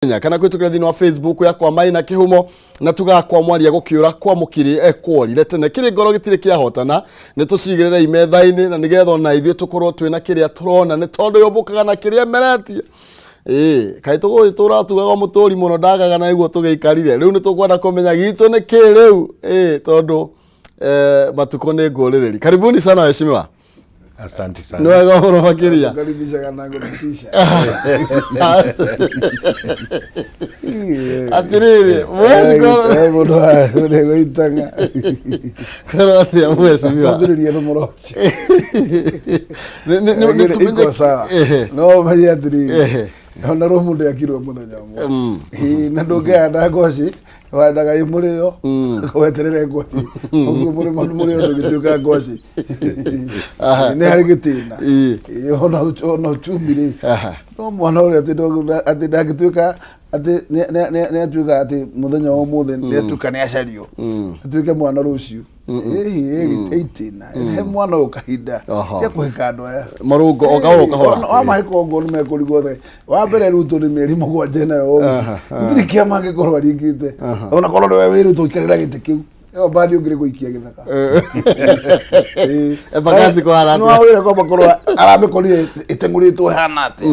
kana kwitukira thini wa Facebook ya kwa Maina Kihumo na tugakwa mwaria gukiura kwa mukiri kwori tene kiri ngoro gitire kia hotana ni tucigirira imetha-ini na nigetha na ithuĩ tukorwo twina kiria turona ni tondu yobukaga na kiria meretie kai tugutura tugaga muturi muno ndagaga na iguo tugeikarire riu ni tukwenda kumenya gitu ni ki riu tondu matuko ni ngũrĩrĩri. Karibuni sana waheshimiwa. Asante sana. Ndio wega horo makiria. Karibisha kana kutisha. Atiriri, mwezi kwa ule goitanga. Karate ya mheshimiwa. Ndio no morochi. Iko sawa. No maji atiriri. Ona roho ndio akirwa muthenya mwe. Na ndogea ndagoci wathaga imuriyo kweterere ngoci ubwo muri muriyo ndugituka ngoci ni hari gitina ona chumbire no mwana uri ati ndagituka ati ne atuka ati muthenya wa muthe ne atuka ne acario atuke mwana rucio itina he mwana ukahinda cia kuhika andu aya marungo okahora wa mahiko ngo ni mekurigo the wa mbere ruto ni meri mugwanje na yo ndiri kia mange korwa ringite ona korwa we wiru tuikarira gite kiu yo bali ungire guikia githaka bagazi ko ara no wire ko bakorwa arame korire itenguritwo hana ati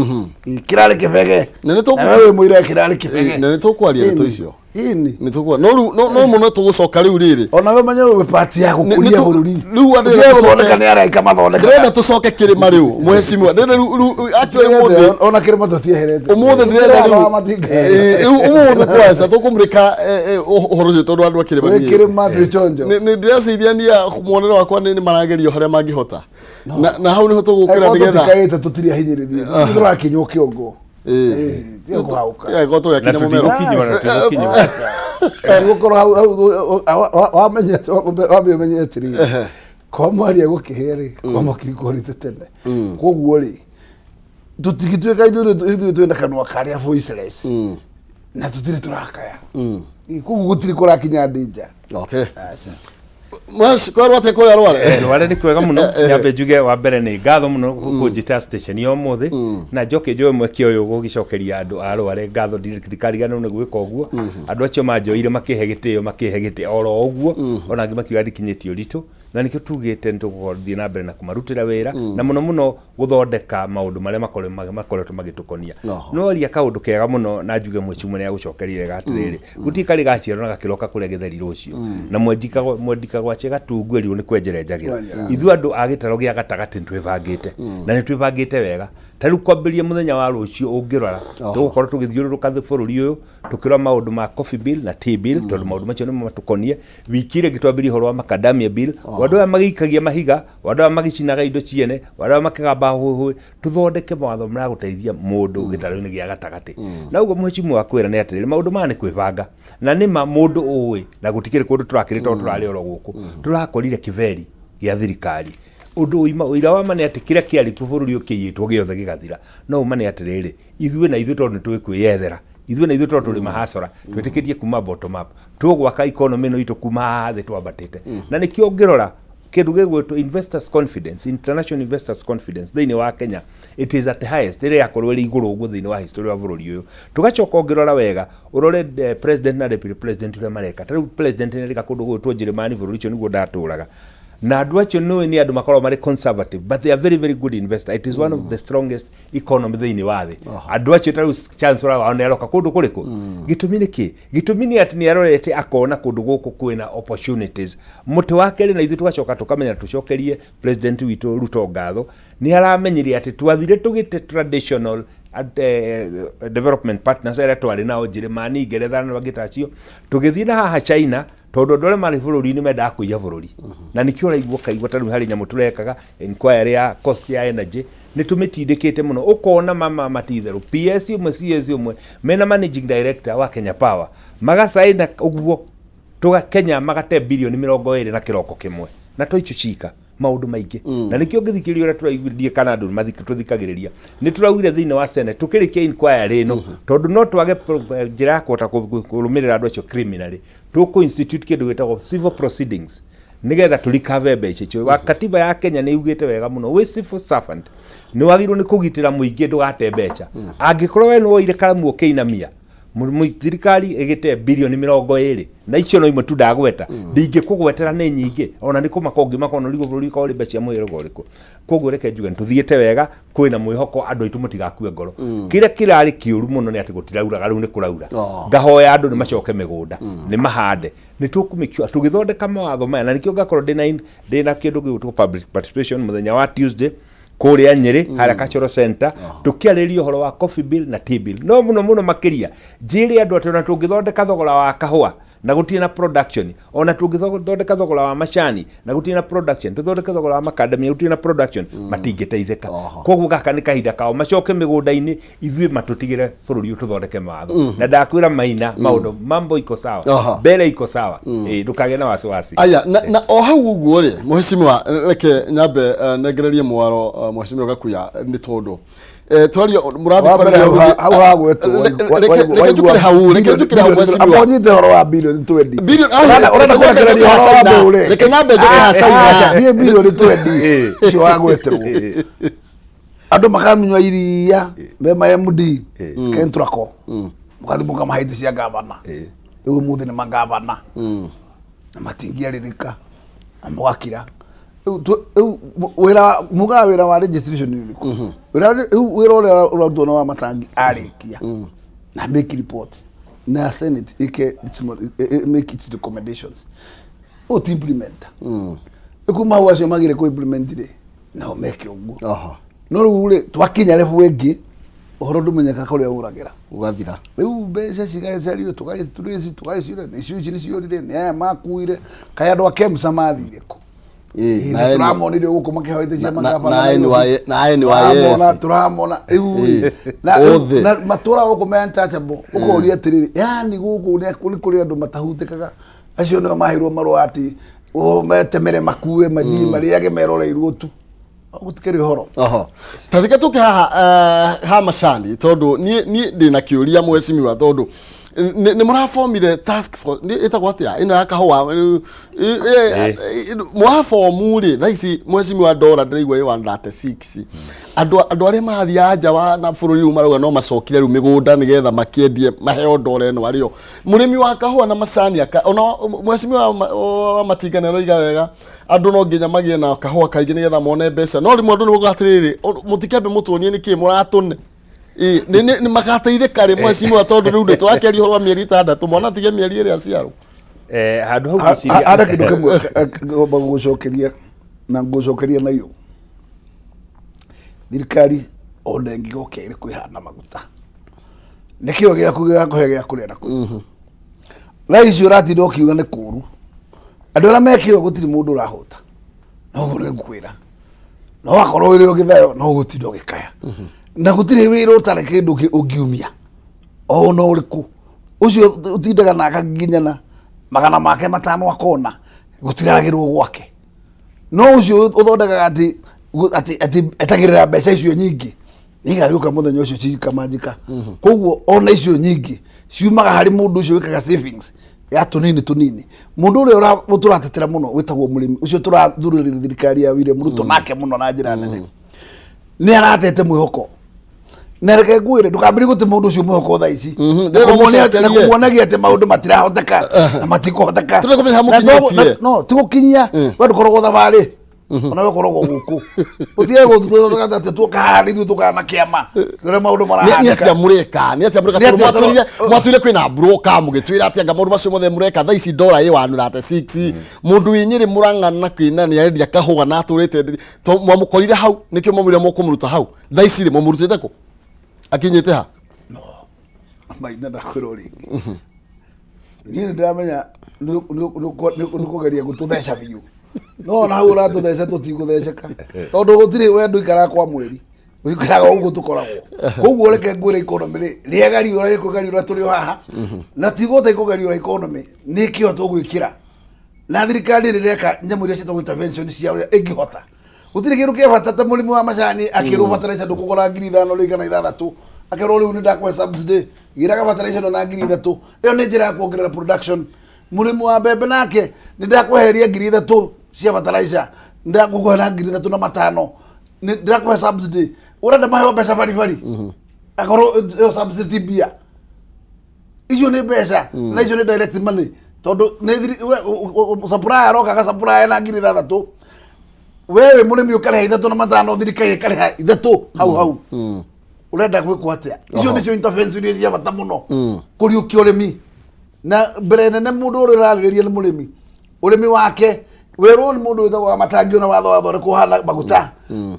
kirari kibege nene to wewe muire kirari kibege nene to kwaria to icio ini ni tukwa no muno tugucoka riu riri ona we manye we party ya gukuria bururi riu ande thondeka ni araika mathondeka ndenda tucoke kirima riu mheshimiwa ndenda actually muthe ona kirima tutieherete umuthe ndenda riu umuthe kwasa tukumrika uhoro tondu andu akirima ni kirima tuchonjo ni ndiracithia muonere wakwa ni maragerio haria mangihota na hau niho tugukira nigetha kaita tutiria hinyiriria turakinywo kiongo tio kwauka goto ya kinya mumero gukora wamenye atiri kwa mwaria gukihere kwa makirikorite tene koguo ri tutigitweka ithuĩ twenda kanwa karia voiceless na tutire turakaya koguo gutiri kurakinya danger. Okay. Mas kwa rwate ko yarware rware ni kwega muno nyambe njuge wa mbere ni ngatho muno kunjita station yo muthi na njoke njoe mweke uyu gugicokeria andu arware ngatho ndikarigana no gwika uguo andu acio manjoire makihe gitio oro uguo ona ngi makiuga ndikinyitio ritu na nikio tugite ntuguthie na mbere na kumarutira wira na muno guthondeka maundu maria makoretwo magitukonia no ria kaundu kega muno na njuge mwichumwe ya gucokerire gatiriri gutikari gaciero na gakiroka kuria githeri rucio na mwendika gwache gatungweri ni kwenjere njagira ithu andu agitaro gia gatagati twivangite na ni twivangite wega tariu kwambiria muthenya wa rucio ungirora tugukorwo tugithiururuka bururi uyu tukira maundu ma coffee bill na tea bill tondu maundu macio ni matukonie wikire gitwambiria horo wa macadamia bill wandu aya magikagia mahiga wandu aya magicinaga indo ciene wandu aya makigamba huhu tuthondeke mawatho mara guteithia mundu gitaro-ini gia gatagati na uguo muhichimu wa kwira ni atiriri maundu mane kwivanga na nima mundu uwi na gutikire kundu turakirita turari oro guku turakorire kiveri gia thirikari undu ira wa mane ati kiria kiari bururi ukiyitwo giothe gigathira no mane atiriri ithuĩ tondu twikwiyethera ithuĩ na ithuĩ tondu turi mahasora twitikirie kuma bottom up tugwaka economy no itu kuma thi twambatite na nikio ngirora kindu gigwitwo investors confidence, international investors confidence thiini wa Kenya, it is at the highest ire yakorwo ri iguru uguo thiini wa history wa bururi uyu tugacoka ngirora wega urore president na deputy president ule mareka tari president ni rika kundu gwitwo Jeremani bururi cio niguo ndaturaga na andu acio ni andu makorwo mari conservative but they are very very good investor. It is one of the strongest economy thiini wa thi andu acio tari chancellor wa neroka kundu kuriku gitumi ni ki gitumi ni ati ni arorete akona kundu guku kwina opportunities muti wake ri na ithu tugacoka tukamenya tucokerie president witu Ruto ngatho ni aramenyire ati twathire tugite traditional development partners ere twari nao Jeremani Ngeretha na bagitacio tugithie na haha China tondu ndore mari bururi-ini menda kuiya bururi na nikio raigwo kaigwa tari hari nyamu turekaga inquiry ya cost ya energy ni tumitindikite muno ukona mama matitheru PS umwe CS umwe mena managing director wa Kenya Power magasaina uguo tuga Kenya magate bilioni 20 na kiroko kimwe na toicho chika maundu maingi na nikio ngithikiria ura turaiguithie kana andu tuthikagiriria ni turaugire thiini wa Senate tukirikia inquiry ino tondu no twage njira ya kuhota kurumirira andu acio criminally tuku institute kindu gitagwo civil proceedings nigetha turikave mbeca icio wa katiba ya Kenya ni ugite wega muno we civil servant ni wagirwo ni kugitira muingi ndugate mbeca angikorwo we no ire karamu ukiinamia thirikari igite bilioni 20 na icio no imwe tu ndagweta ndingikugwetera ni nyingi ona ni kumakongi makono rigo bũrũri ko rimbe cia mwĩrĩ goriko koguo reke njuge tuthiĩte wega kwĩna mwĩhoko andũ aitũ mũtigakue ngoro kĩrĩa kĩrarĩ kĩũru mũno nĩ atĩ gũtirauraga rĩu nĩ kũraura ngahoya andũ nĩ macoke mĩgũnda nĩ mahande nĩ tũkũmĩkio tũgĩthondeka mawatho maya na nĩkĩo ngakorwo ndĩna kĩndũ gĩgũtwo public participation mũthenya wa Tuesday kũrĩa Nyeri harĩa Cultural Center tukiarĩria ũhoro wa coffee bill na tea bill no mũno makĩria njĩrĩ andũ atĩ ona tũngĩthondeka thogora wa kahũa na gũtirĩ na production ona tũngĩthondeka thogora wa macani na gũtirĩ na production tũthondeka thogora wa macadamia gũtirĩ na production matingĩteithĩka koguo gaka nĩ kahinda kao macoke mĩgũnda-inĩ ithuĩ matũtigĩre bũrũri tũthondeke mawatho na ndakwĩra Maina maũndũ mambo iko sawa mbere iko sawa ndũkagĩe na wasiwasi aya na o hau ũguo rĩ mheshimiwa reke nyambe negererie mwaro mheshimiwa Gakuya nĩ tondũ twario murathi hau hagwetwo reke hau mheshimiwa abonyite horo wa bilioni 20 bilioni urenda kurekereria horo wa mbele reke nyambe njoke haca ni bilioni 20 cio wagweterwo andu makamenywa iria mema MD kentrako mukathi mukamahaiti cia gavana riu muthi ni magavana na matingiaririka na mugakira wira wa registration ni uriku wira uria uratuona wa matangi arikia na make report na Senate make its recommendations o to implement kuma huwa cio magire ko implement ri na make uguo no rure twakinya level wengi uhoro ndumenyeka kuria uragira ugathira riu mbeca cigacario tugaicire icio ici ni ciorire ni makuire kaya andu akemsa mathire ko na turamonire guku makihoite cia magavana na NYS turamona na matura guku me untouchable ukoria atiriri yani guku ni kuri andu matahutikaga acio no mahirwo marwa ati metemere makue mathi mariage meroreirwo tu gutikeri horo tathike tuke ha macani tondu ni ndina kiuria mheshimiwa tondu ni muraformire task force ni etagwo atia ino ya kahua mwaformu ri thaisi mheshimiwa Dora ndiraigua 136 andu aria marathia anja wa na bururi ru marauga no macokire ru migunda nigetha makiendie maheo Dora eno ario murimi wa kahua na macani ona mheshimiwa wa matinganero iga wega andu no nginya magie na kahua kaingi nigetha mone mbeca no rimwe andu ni mugatiriri mutikembe mutuonie niki muratune ni magateithika ri mheshimiwa tondu riu ndi turakeria horo wa mieri 6 mwana tige mieri iri aciaro handu hau giciria ara kindu kimwe ngomba gucokeria na iyo thirikari ona ngigokere kwihana maguta nikio giaku gigakuhe gia kuria naku raisi urati ukiuga ni kuru andu ara mekio gutiri mundu urahota no gure ngukwira no akorwo iri ugithayo no gutindo gikaya na gutire wira utare kindu ungiumia o no uriku ucio utindaga na akaginyana magana make matano akona gutiragirwo gwake no ucio uthondekaga ati etagirira mbeca icio nyingi igagiuka muthenya ucio cikamanjika koguo ona icio nyingi ciumaga hari mundu ucio wikaga savings ya tunini mundu uria turatetera muno witagwo murimi ucio turathurira thirikari ya William Ruto nake muno na njira nene ni aratete mwihoko nereke gwire ndukambiri guti mundu ucio mwihoko tha ici kumuonagia ati maundu matirahoteka na matikohoteka no tigukinyia we ndukoragwo thabari ona we koragwo guku utige guthuka ati tukahari ithu tukana kiama kire maundu marahana ni atia mureka mwatwire kwina broker mugitwira atia nga maundu macio mothe mureka tha ici Dora ye 136 mundu winyiri murangana kwina ni arendia kahua na aturite to mwamukorire hau nikio mwamwire mukumuruta hau tha ici ri mwamurutite ko akinyite ha no Maina ndakwira ringi ni ndamenya nukugeria gututheca biu no na hau uratutheca tutigutheceka tondu gutiri wendu ikara kwa mweri uikaraga uguo tukoragwo koguo reke ngwire economy ri riegari ura ikugari ura turi haha na tigota ikugari ura economy nikio tugwikira na thirikari rireka nyamu iria citagwo intervention cia uria ingihota gutiri kindu kia bata ta murimi wa macani akiru bataraisa ndukugura 5,600 akero riu ni ndakwa subsidy giraga bataraisa na 3,000 iyo ni njira ya kuongerera production murimi wa mbembe nake ni ndakwehereria 3,000 cia bataraisa ndakuguhera 3,000 na 5 ni ndakwa subsidy urenda maheo mbeca bari akoro iyo subsidy bia icio nĩ mbeca na icio nĩ direct money tondu nĩ supplier rokaga supplier na ngiri 6 wewe mũrĩmi ũkarĩha 3 na 5 thirikari ĩkarĩha 3 hau urenda gwĩkwo atĩa icio nĩcio intervention iria bata mũno kũriũkia ũrĩmi na mbere nene mũndũ ũrĩa ũrarĩrĩria nĩ mũrĩmi ũrĩmi wake werũ nĩ mũndũ wĩtagwo matangio na watho kuhanda maguta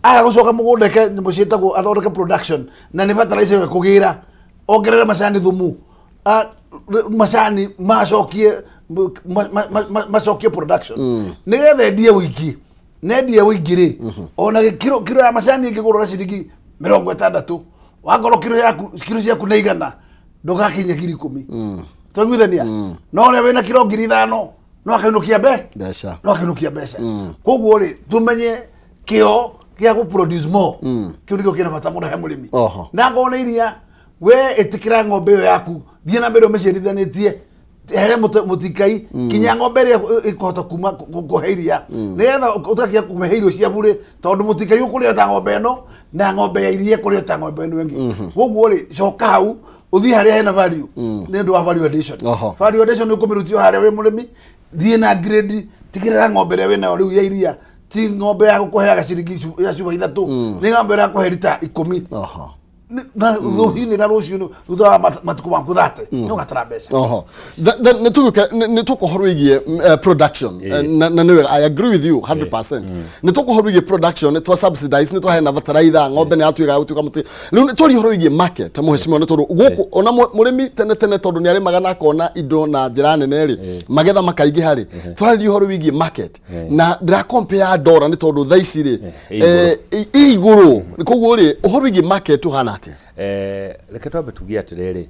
aya gũcoka mũgũndeke nyamũ ciĩtagwo athondeke production na nĩ fertilizer kũgĩra ongerere macani thumu macani macokie production nĩgetha endie wĩingĩ nendia wĩingĩ rĩ ona kiro ya macani ĩngĩgũrwo na ciringi 60 wakorwo kiro ciaku nĩ igana ndũgakinya ngiri 10 twaiguithania no ũrĩa wĩna kiro 5,000 no akainukia mbeca koguo rĩ tumenye kĩo gĩa gũ produce more kĩu nĩkĩo kĩna bata mũno he mũrĩmi na ngona iria we ĩtĩkĩra ng'ombe ĩyo yaku thiĩ na mbere ũmĩciarithanĩtie here mũtikai kinya ng'ombe ĩrĩa ĩkũhota kuma kũhe iria nĩgetha ũtakia kũmehe irio ciaku rĩ tondũ mũtikai ũkũrĩa ta ng'ombe ĩno na ng'ombe ya iria kũrĩa ta ng'ombe ĩno ĩngĩ koguo rĩ coka hau uthi harĩa hena value nĩ ũndũ wa value addition nĩ ũkũmĩrutio harĩa wĩ mũrĩmi thiĩ na grade tigĩrĩra ng'ombe ĩrĩa wĩnayo rĩu ya iria ti ng'ombe ya gũkũheaga ciringi ya cuba 3 nĩ ng'ombe ya kũhe lita 10 na rũhinĩ na rũciũ thutha wa matukũ maku 30 nĩ ũgatara mbeca nĩ tũkũhoro wĩgiĩ production na nĩwe I agree with you 100% nĩ tũkũhoro wĩgiĩ production nĩ twa subsidize nĩ twaheana bataraitha ng'ombe nĩ yatuĩka gũtuĩka mũtĩ rĩu nĩ tũrĩhoro wĩgiĩ market mũhecimiwa nĩ tondũ gũkũ ona mũrĩmi tene tondũ nĩ arĩmaga na akona indo na njĩra nene rĩ magetha makaingĩha rĩ tũrarĩria ũhoro wĩgiĩ market na ndĩra compare ndora nĩ tondũ thaa ici rĩ igũrũ koguo rĩ ũhoro wĩgiĩ market ũhana atĩa reke twambe tuge atĩrĩrĩ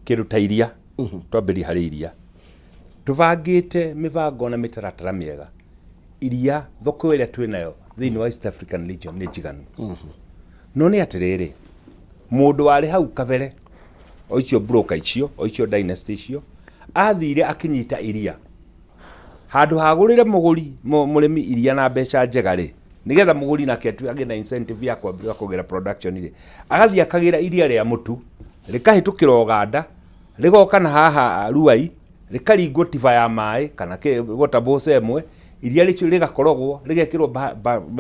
kĩndũ ta iria twambĩrie harĩ iria tũbangĩte mĩbango na mĩtaratara mĩega iria thoko ĩrĩa twĩnayo thĩinĩ wa East African region nĩ njiganu no nĩ atĩrĩrĩ mũndũ warĩ hau kabere o icio broker icio o icio dynasty icio athire akĩnyita iria handũ hagũrĩre mũrĩmi iria na mbeca njega rĩ nigetha mũgũri nake agĩe na incentive ya kwambia kũgera production ile agathia akagira iria rĩa mũtu rĩkahĩtũkĩra Uganda rĩgoka na haha Ruai rĩkaringwo tiba ya maĩ kana gotabo emwe iria rĩcio rĩgakorogwo rĩgekĩrwo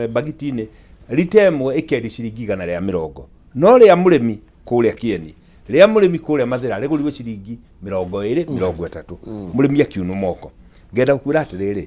bagiti-inĩ ritemwe ĩkendi ciringi 150 no rĩa mũrĩmi kũrĩa Kieni rĩa mũrĩmi kũrĩa Mathira rĩgũrirwo ciringi 20 30 mũrĩmi akiunwo moko ngenda gũkwĩra atĩrĩrĩ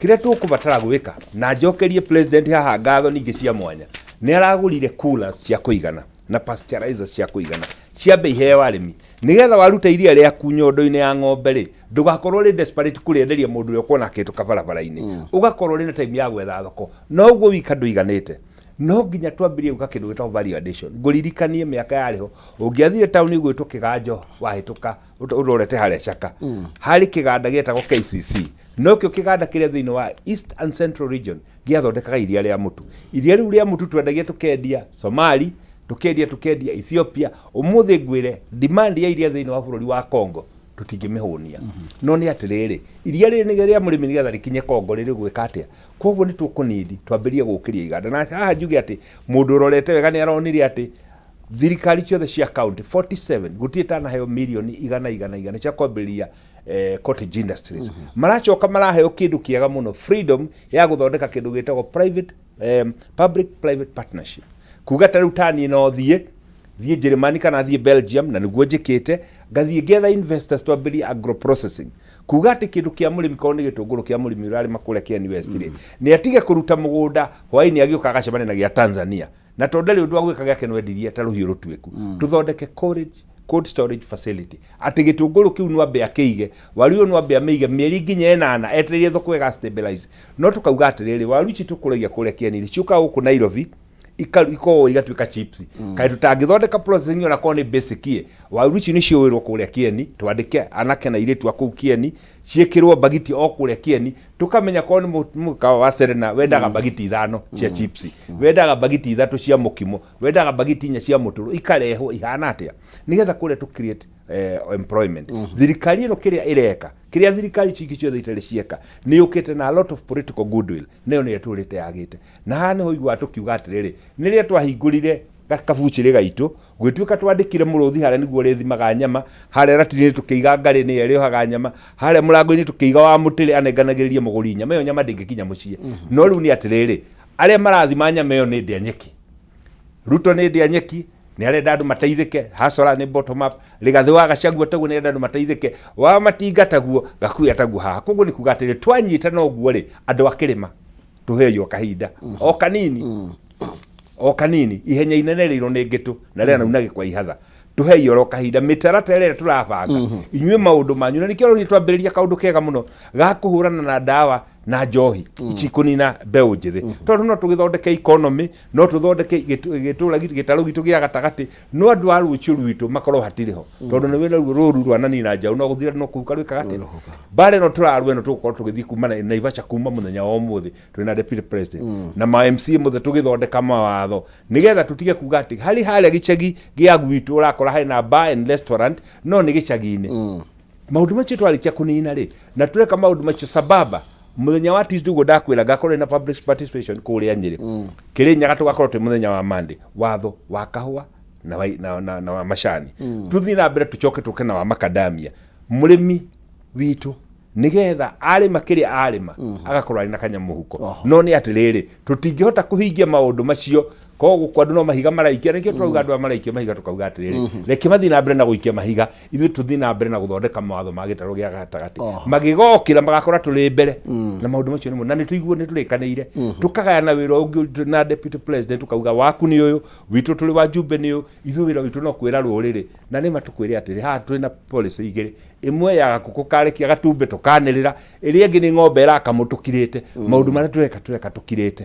kĩrĩa tũkũbatara gwĩka na njokerie president haha ngatho ningĩ cia mwanya nĩ aragũrire coolers cia kũigana na pasteurizers cia kũigana ciambe iheo arĩmi nigetha waruta iria rĩa kunyondo-inĩ ya ng'ombe rĩ ndũgakorwo rĩ desperate kũrĩenderia mũndũ ũrĩa ũkuona kĩndũ kabarabara-inĩ ũgakorwo rĩ na time ya gwetha thoko no ũguo wika ndũiganĩte no nginya twambirie guka kĩndũ gĩtagwo value addition ngũririkanie mĩaka yarĩho ũngĩathire taũni gwĩtũ kĩganjo wahĩtũka ũrorete harĩa Chaka harĩ kĩganda gĩetagwo KCC no kĩo kĩganda kĩrĩa thĩinĩ wa East and Central region gĩathondekaga iria rĩa mũtu iria rĩu rĩa mũtu twendagia tũkendia Somali tukendia Ethiopia umuthi ngwire demand ya iria thĩinĩ wa bũrũri wa Congo tutingĩmĩhũnia no nĩ atĩrĩrĩ iria rĩrĩ nĩ rĩa mũrĩmi nĩgetha rĩkinye Congo rĩrĩ gwĩka atĩa koguo nĩ tũkũnindi twambĩrie gũkĩria iganda na haha njuge atĩ mũndũ ũrorete wega nĩ aronire atĩ thirikari ciothe cia county 47 gũtiĩtana heo milioni igana cia kwambĩrĩria cottage industries maracoka maraheo kĩndũ kĩega mũno freedom ya gũthondeka kĩndũ gĩtagwo private public private partnership kuga ta rĩu tani no thiĩ Germany kana thiĩ Belgium na nĩguo njĩkĩte ngathiĩ getha investors twambĩrie agro processing kuga atĩ kĩndũ kĩa mũrĩmi korwo nĩ gĩtũngũrũ kĩa mũrĩmi ũrarĩma kũrĩa Kieni West rĩ nĩ atige kũruta mũgũnda hwaĩ-inĩ agĩũka agacemania na gĩa Tanzania na tondũ ndarĩ ũndũ wa gwĩka gĩake no endirie ta rũhiũ rũtuĩku tũthondeke cold storage facility atĩ gĩtũngũrũ kĩu no ambe akĩige waru ĩyo no ambe amĩige mĩeri nginya 8 etereire thoko ĩga stabilize no tũkauga atĩrĩrĩ waru ici tũkũragia kũrĩa Kieni ciũka gũkũ Nairobi ikoo igatuĩka chips kaĩ tutangĩthondeka processing ona korwo nĩ basic ye waru ici nĩ ciũĩrwo kũrĩa Kieni twandĩke anake na airĩtu a kũu Kieni ciĩkĩrwo bagiti o kũrĩa Kieni tukamenya korwo nĩ mũkawa wa Serena wendaga bagiti 5 cia chips wendaga bagiti 3 cia mukimo wendaga bagiti 4 cia mũtũrũ ikarehwo ihana atĩa nigetha kũrĩa tu create employment thirikari ĩno kĩrĩa ĩreka kĩrĩa thirikari cingĩ ciothe itarĩ cieka nĩ yũkĩte na a lot of political goodwill nayo nĩ yatũrĩte yagĩte na haha nĩho igua tũkiuga atĩrĩrĩ nĩ rĩrĩa twahingũrire gakabucire gaitũ gwĩtuĩka twandĩkire mũrũthi harĩa nĩguo rĩthimaga nyama harĩa ratiri tũkĩiga ngarĩ-inĩ ĩrĩa ĩrĩohaga nyama harĩa mũrango-inĩ tũkĩiga wa mũtĩrĩ anenganagĩrĩria mũgũri nyama ĩyo nyama ndĩngĩkinya mũciĩ no rĩu nĩ atĩrĩrĩ arĩa marathima nyama ĩyo nĩ ndĩa nyeki Ruto nĩ ndĩa nyeki nĩ arenda andũ mateithĩke Hasora nĩ bottom up Rigathĩ wa Gachagua taguo nĩ arenda andũ mateithĩke wa Matinga taguo Gakuya taguo haha koguo nĩ kuga atĩrĩrĩ twanyita no guo rĩ andũ akĩrĩma tũheyo kahinda o kanini ihenya inene rĩiro nĩ ngĩtũ na rĩana unage kwa ihatha tuheyo ro kahinda mĩtaratara ĩrĩa tũrabanga inyuĩ maũndũ manyu na nĩkĩo rĩu twambĩrĩria kaũndũ kega mũno ga kũhũrana na ndawa na njohi ichikunina mbeũ njĩthĩ tondũ no tũgĩthondeke economy no tũthondeke gĩtarũ gitũ gĩa gatagati no andũ a rũciũ rwitũ makorwo hatirĩ ho tondũ nĩ wĩra rũru rwanani na njaũ no gũthira no kũruka rwĩka gatĩ bare no tũrarwe no tũgũkorwo tũgĩthiĩ kuma Naivasha kuma mũthenya wa ũmũthĩ twĩna deputy president na ma MC mothe tũgĩthondeka mawatho nĩgetha tũtige kuga atĩ harĩa gĩcagi gĩa gwitũ ũrakora harĩ na bar and restaurant no nĩ gĩcagi-inĩ maũndũ macio twarĩkia kũnina rĩ na tũreka maũndũ macio sababa muthenya wa Tuesday go ndakwira gakorwo na public participation kũrĩa Nyĩrĩ Kĩrĩnyaga tũgakorwo twĩ muthenya wa Monday watho wa kahũa na wa macani tũthiĩ na mbere tũcoke tũke na wa macadamia mũrĩmi witũ nigetha arĩma kĩrĩa arĩma agakorwo arĩ na kanyamũ huko no nĩ atĩrĩrĩ tũtingĩhota kũhingia maũndũ macio koguo kwa andũ no mahiga maraikia nĩkĩo tũrauga andũ maraikia mahiga tũkauga atĩrĩrĩ reke mathiĩ na mbere na gũikia mahiga ithuĩ tũthiĩ na mbere na gũthondeka mawatho ma gĩtarũ gĩa gatagatĩ magĩgokĩra magakora tũrĩ mbere na maũndũ macio nĩmo na nĩtũiguo nĩtũrĩkanĩire tũkagayana wĩra ũngĩ na deputy president tũkauga waku nĩ ũyũ witũ tũrĩ wa Jumbe nĩ ũyũ ithuĩ wĩra witũ no kwĩra rũrĩrĩ na nĩma tũkwĩre atĩrĩ haha twĩ na policy igĩrĩ ĩmwe ya gakũkũ karekia gatumbe tũkanĩrĩra ĩrĩa ĩngĩ nĩ ng'ombe ĩrakamwo tũkirĩte maũndũ marĩa tũreka tũkirĩte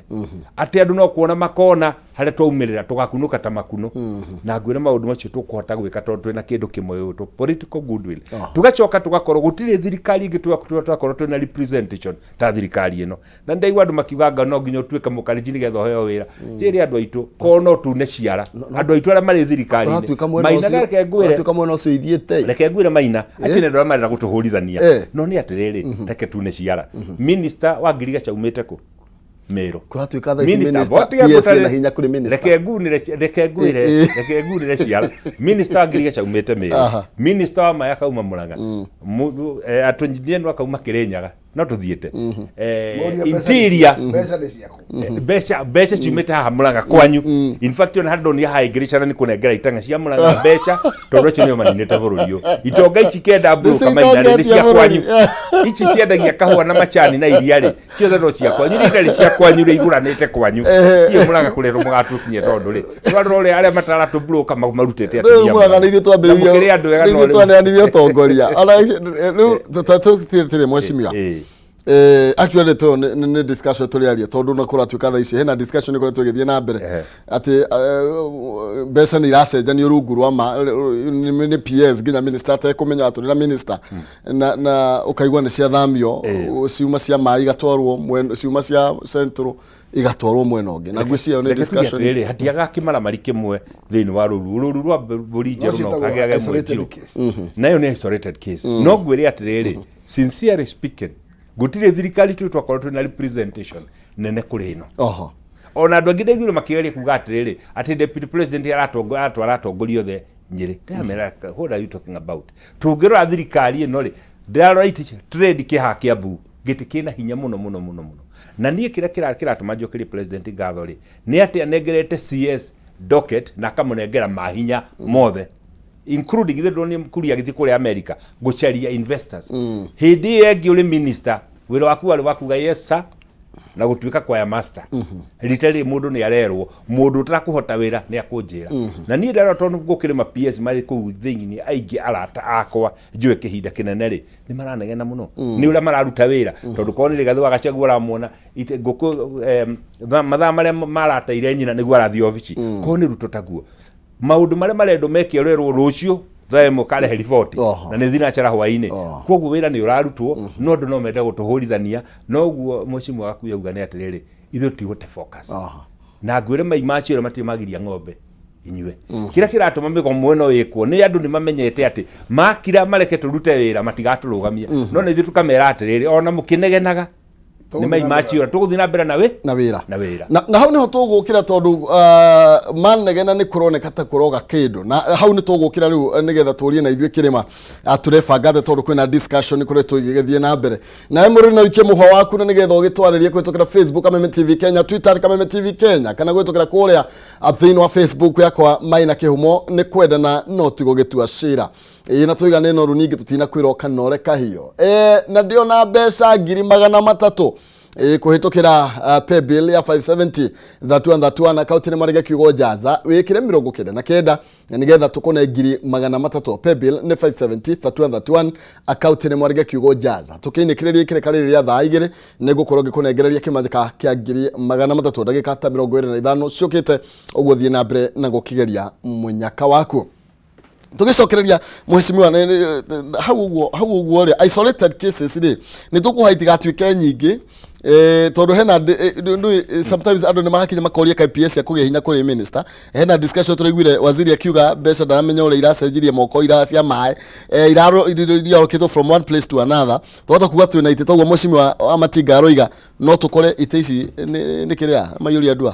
atĩ andũ no kuona makona harĩa twaumĩrĩra tũgakunũka ta makuno na ngwĩra maũndũ macio tũkũhota gwĩka tondũ twĩna kĩndũ kĩmwe ũyũ political goodwill tugacoka tugakorwo gũtirĩ thirikari ingĩ twakorwo twĩna representation ta thirikari ĩno na ndaigua andũ makiuga no nginya ũtuĩke mũkarinji nĩgetha ũheo wĩra njĩre andũ aitũ kono tune ciara andũ aitũ arĩa marĩ thirikari-inĩ maina reke ngwĩre maina aci nĩ andũ arĩa marenda gũtũhũrithania no nĩ atĩrĩrĩ reke tune ciara minister wa Ngirigaca umĩte kũ Mero kuratuika tha minister PS na hinya kuri minister reke ngwire ciara minister wa Ngirigaca umĩte Mero minister wa Maya kauma Murang'a atunjie no akauma Kĩrĩnyaga no tuthiĩte interior mbeca ciumĩte haha Murang'a kwanyu in fact ona handũ nĩ haha Ngirigaca nĩ kũnengera itanga cia Murang'a mbeca tondũ ũcio nĩo maninĩte bũrũri ũyũ itonga ici kenda mbũka maina nĩ cia kwanyu ici ciendagia kahũa na macani na iria rĩ ciothe no cia kwanyu nĩ cia kwanyu rĩ iguranĩte kwanyu iyo Murang'a kũrerwo mũgatukinyia tondũ rĩ twarore arĩa mataratũ broka marutĩte atĩ Murang'a nĩ ithuĩ twambĩrĩirie nĩ twaneanire ũtongoria ona rĩu tũtirĩ mwecimia actually to nĩ discussion tũrĩaria tondũ no kũratuĩka tha ici hena discussion nĩ kũrĩa tũgĩthiĩ na mbere atĩ mbeca nĩ iracenjanio rungu rwa nĩ PS nginya minister atekũmenya atũrĩ na minister na ũkaigua nĩ ciathamio ciuma cia maĩ igatwarwo ciuma cia central igatwarwo mwena ũngĩ na ngwĩciria nĩ discussion rĩrĩ hatiaga kĩmaramari kĩmwe thĩinĩ wa rũru rwa mbũri njerũ no kagĩage mwĩtiro nayo nĩ isolated case no ngwĩre atĩrĩrĩ sincerely speaking gũtirĩ thirikari tu twakorwo twĩna representation nene kũrĩ ĩno ona andũ angĩ ndaiguire makĩgeria kuga atĩrĩrĩ atĩ deputy president aratwara atongoria othe Nyĩrĩ ndamera what are you talking about tũngĩrora thirikari ĩno rĩ ndarora trade kĩhaha kĩa mbu gĩtĩ kĩna hinya mũno na niĩ kĩrĩa kĩratũma njũkĩrie president ngatho rĩ nĩ atĩ anengerete CS docket na akamũnengera mahinya mothe including the donor mkuria gĩthiĩ kũrĩa America gũcaria investors hĩndĩ ĩyo ĩngĩ ũrĩ minister wĩra waku warĩ wakuga yes sir na gũtuĩka kwa ya master rĩtarĩ mũndũ nĩ arerwo mũndũ ũtarakũhota wĩra nĩ akũnjĩra na niĩ ndarora tondũ gũkĩrĩ ma PS marĩ kũu thĩinĩ aingĩ arata akwa njũĩ kĩhinda kĩnene rĩ nĩ maranegena mũno nĩ ũrĩa mararuta wĩra tondũ korwo nĩ Rigathĩ wa Gachagua ũramwona ngũkũ mathaa marĩa marateire nyina nĩguo arathiĩ obici korwo nĩ Ruto taguo maũndũ marĩa marendwo mekio rwerwo rũciũ thaimo karehe riboti na nĩ thinacara hwainĩ koguo wĩra nĩ ũrarutwo no andũ no menda gũtũhũrithania no ũguo mũcimo waku yauga nĩ atĩrĩrĩ ithuĩ tigũte focus na ngwĩre mai macio matirĩ magiria ng'ombe inyuĩ kĩrĩa kĩratũma mĩgomo ĩno ĩkwo nĩ andũ nĩ mamenyete atĩ makira mareke tũrute wĩra matigatũrũgamia no nĩ ithuĩ tũkamera atĩrĩrĩ ona mũkĩnegenaga nĩ mai maciũra tũgũthiĩ na mbere na wĩra na hau nĩho tũgũkĩra tondũ manegena nĩ kũroneka ta kũroga kĩndũ na hau nĩ tũgũkĩra rĩu nĩgetha tũrie na ithuĩ kĩrĩma tũrebanga thĩ tondũ kwĩna discussion kũretwo igĩgĩthiĩ na mbere nawe mũrĩ na wĩkie mũhwa waku na nĩgetha ũgĩtwarĩrie kũhĩtũkĩra Facebook Kameme TV Kenya, Twitter Kameme TV Kenya, kana gwĩtũkĩra kũrĩa thĩinĩ wa Facebook yakwa Maina Kĩhumo. Nĩ kwendana no tigũgĩtua cira na tũigane no runingĩ tũtina kwĩra kanore kahio na ndiona mbeca 300,000 kuhĩtũkĩra paybill ya 570 3131 akaunti-inĩ marege kiugo jaza wĩkĩre 99 na nĩgetha tũkone 300,000 paybill nĩ 570 3131 akaunti-inĩ marege kiugo jaza tũkĩinĩkĩrĩria ikĩreka rĩrĩ rĩa thaa 2 nĩngũkorwo ngĩkũnengereria kĩmanjĩka kĩa 300,000 ndagĩka ta 25 ciũkĩte ũguo thiĩ na mbere na gũkĩgeria mũnyaka waku. Tũgĩcokereria mheshimiwa hau ũguo rĩ isolated cases rĩ nĩ tũkũhaiti gatuĩke nyingĩ tondũ hena sometimes andũ nĩ marakinya makoria KPS ya kũgĩa hinya kũrĩ minister hena discussion tũraiguire waziri akiuga mbeca ndaramenya ũrĩa iracenjirie moko cia maĩ irarokethwo from one place to another twahota kuga twĩna itĩ toguo mheshimiwa wa Matinga aroiga no tũkore itĩ ici nĩ kĩrĩa maiyũria andũ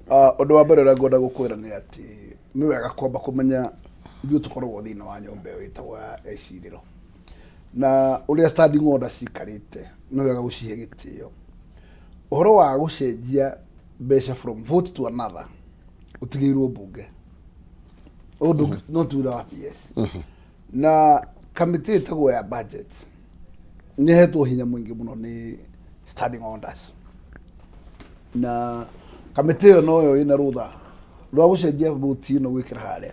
ũndũ wa mbere ũrĩa ngwenda gũkwĩra nĩ atĩ nĩ wega kwamba kũmenya ithuĩ tũkoragwo thĩinĩ wa nyũmba ĩyo ĩtagwo ya icirĩro na ũrĩa standing order cikarĩte nĩ wega gũcihe gĩtĩo. Ũhoro wa gũcenjia mbeca from vote to another ũtigĩirwo mbunge ũndũ no tuuga wa PS na kamĩtĩ ĩtagwo ya budget nĩ hetwo hinya mũingĩ mũno nĩ standing orders na kamĩtĩ ĩyo noyo ĩna rũtha rwa gũcenjia vote ĩno gwĩkĩra harĩa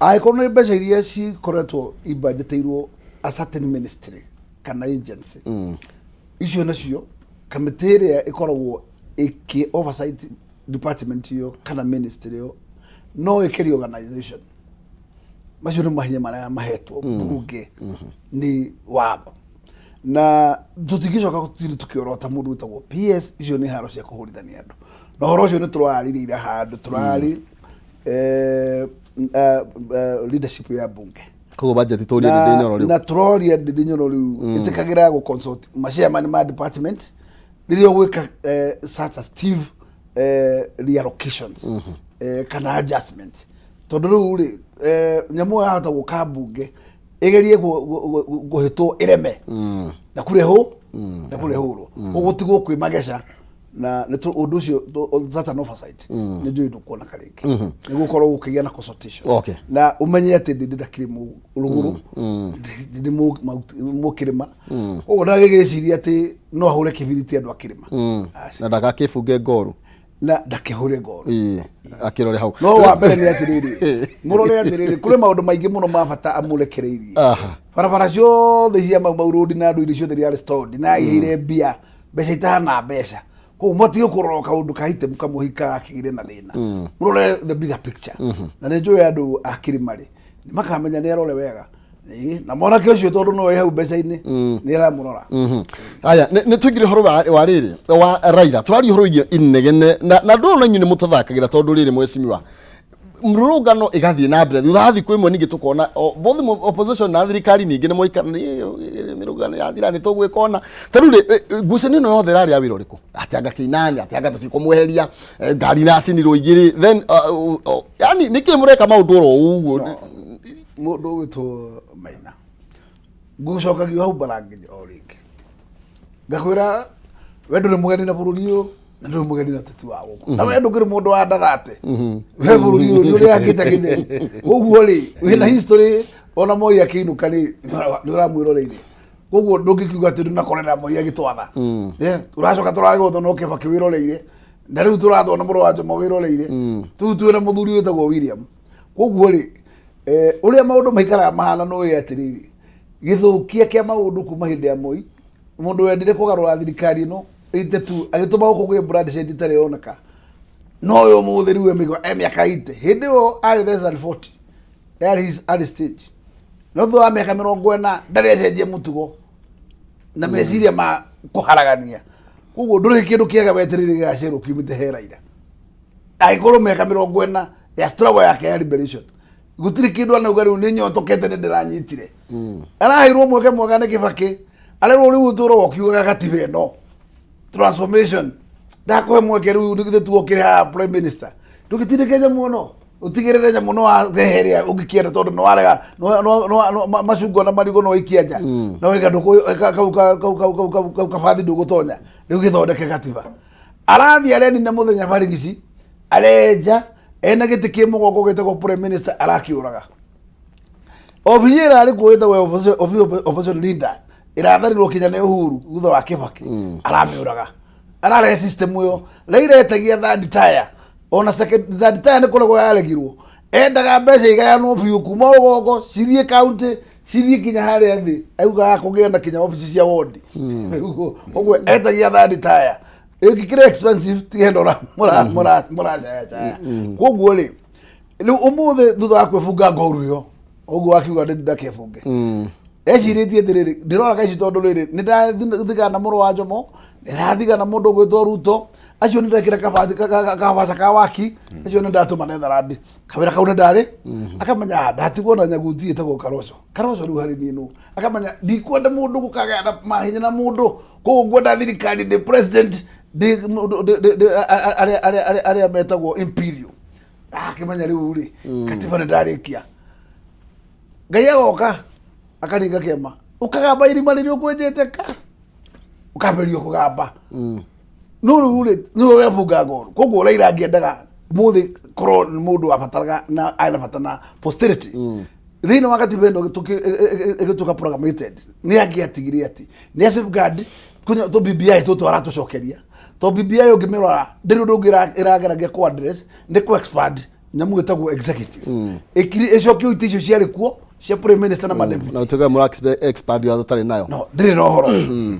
angĩkorwo nĩ mbeca iria cikoretwo ibudgetĩirwo a certain ministry kana agency icio nacio kamĩtĩ ĩrĩa ĩkoragwo ĩkĩ oversight department ĩyo kana ministry ĩyo no ĩkĩ reorganization macio nĩ mahinya marĩa mahetwo mbunge nĩ watho na tũtingĩcoka gũtirĩ tũkĩorota mũndũ wĩtagwo PS icio nĩ haro cia kũhũrithania andũ na ũhoro ũcio nĩ tũrarĩrĩire handũ tũrarĩ leadership ya bunge koguo budget tũria ndĩnyoro rĩu na tũroria ndĩnyoro rĩu ĩtĩkagĩra gũ consult machairman ma department rĩrĩa gwĩka such active reallocations kana adjustment tondũ rĩu rĩ nyamũ yahota gũka bunge ĩgerie gũhĩtwo ĩreme na kũrehwo na kũrehwo ũgũtigwo kwĩ mageca na ũndũ ũcio that's an oversight nĩ njũĩ ndũkuona karĩngĩ nĩ gũkorwo gũkĩgĩa na consultation na ũmenye atĩ ndĩndakĩrĩ rũgũrũ ndĩ mũkĩrĩma ũguo ndagĩgĩciria atĩ no ahũre kĩbiriti andũ akĩrĩma na ndagakĩbunge ngoru na ndakĩhũre ngoru akĩrore hau no wa mbere nĩ atĩrĩrĩ mũrore atĩrĩrĩ kũrĩ maũndũ maingĩ mũno ma bata amũrekereirie barabara ciothe cia maurũndi na andũ iria ciothe iria restored na ihire mbia mbeca itahana mbeca ko motio kũrora kaũndũ kahite mũkamũhika akĩgire na thĩna mũrore the bigger picture na nĩ njũĩ andũ akĩrĩma rĩ nĩ makamenya nĩ arore wega na mwanake ũcio tondũ no hau mbeca-inĩ nĩ aramũrora haya nĩ twingire horo wa rĩrĩ wa Raila tũraria horo inegene na ndũrona nyune mũtathakagĩra tondũ rĩrĩ mwecimiwa mrugano igathiĩ na mbere thutha thikũ imwe ningĩ tukona both opposition na thirikari ningĩ nĩ moikana mirugano ya thira nĩ tũgwĩkona tarũ ngucanio ĩno yothe rarĩ ya wĩra ũrĩkũ atĩ anga kĩinani atĩ anga tũtikũmweheria ngari na cinirwo igĩrĩ then yani nĩkĩ mũreka maũndũ oro ũguo mũndũ wĩtwo Maina ngũcokagio hau barangĩnya o rĩngĩ ngakwĩra wendo nĩ mũgeni na bũrũri ũyũ na ndio mũgeni na tatu wa gũkũ na wendo ngĩrĩ mũndũ wa ndathate we bũrũri ũyũ nĩ ũrĩa angĩte gĩtheri ũguo rĩ wĩna history ona Moi akĩinũka rĩ nĩ ũramwĩroreire koguo ndũngĩkiuga atĩ ndũnakorera Moi agĩtwatha tũracoka tũragĩgotho no Kĩbakĩ wĩroreire na rĩu tũrathona mũrũ wa Jomo wĩroreire tũu twĩna mũthuri wĩtagwo William koguo rĩ ũrĩa maũndũ maikaraga mahana nĩ atĩrĩrĩ gĩthũkia kĩa maũndũ kuma hĩndĩ ya Moi mũndũ wendire kũgarũra thirikari ĩno itetu agĩtũma gũkũ gwĩ brand set itarĩ oneka no yo mũthĩri we mĩaka ite hĩndĩ ĩyo arĩ less than 40 yarĩ his early stage no thutha wa mĩaka 40 ndarĩ acenjia mũtugo na meciria ma kũharagania koguo ndũrĩ kĩndũ kĩega weterere gĩgacerwo kiumĩte he Raila agĩkorwo mĩaka 40 ya struggle yake ya liberation gũtirĩ kĩndũ anauga rĩu nĩ nyotokete nĩ ndĩranyitire araheirwo mweke mwega nĩ Kĩbakĩ arero riu turo okiuga gatiba no transformation ndakwe mweke riu ndigithe tuokire ha prime minister ndugitindikeje muno utigirire muno atheheria ungikienda tondu no arega no macungo na marigo no ikianja no wega nduko kabathi ndugutonya riu githondeke gatiba arathi areni na muthenya barigici arenja ena giti ki mugongo gitego prime minister arakiuraga obiyera ari kuita we opposition leader iratharirwo kinya ne Uhuru gutha wa Kibaki aramiuraga arare system yo leire etagia third tire ona second third tire ne kolego yaregirwo endaga mbeca igayanwo biu kuma ugongo cithie county cithie kinya haria thi auga akugenda kinya office cia ward ogwe etagia third tire ikikire expensive tigendora mura koguo ri umuthe thutha wa kwibunga ngoru yo ogwo akiuga ndakebunge eciritie ndiriri ndirora kaici tondu riri nindathiga na muru wa Njomo nindathiga na mundu gwitwo Ruto acio nindekire kabaca ka waki acio nindatuma Netherland kawira kau ndari akamenya ndatigwo na nyaguti itagwo Karoco riu hari ninu akamenya ndikwenda mundu gukagenda mahinya na mundu kugwenda thirikari the president aria metagwo imperial akimenya riu ri katiba ndarikia ngai agoka akaringa kiama ukagamba irima ririo kwenjete ka ukamberio kugamba no rure no webunga ngoru koguo uraira ngiendaga muthi korwo ni mundu wabataraga na aina batana posterity thina wakati bendo gituka programmated ni angiatigire ati ni safeguard kunya to BBI to aratucokeria to BBI ungimirora ndiru ndungira irageragia ku address ndi ku expand nyamu gitagwo executive ikiri icokio itisho ciari kuo cia prime minister na madam na tuga mura expand ya thotari nayo no ndiri no horo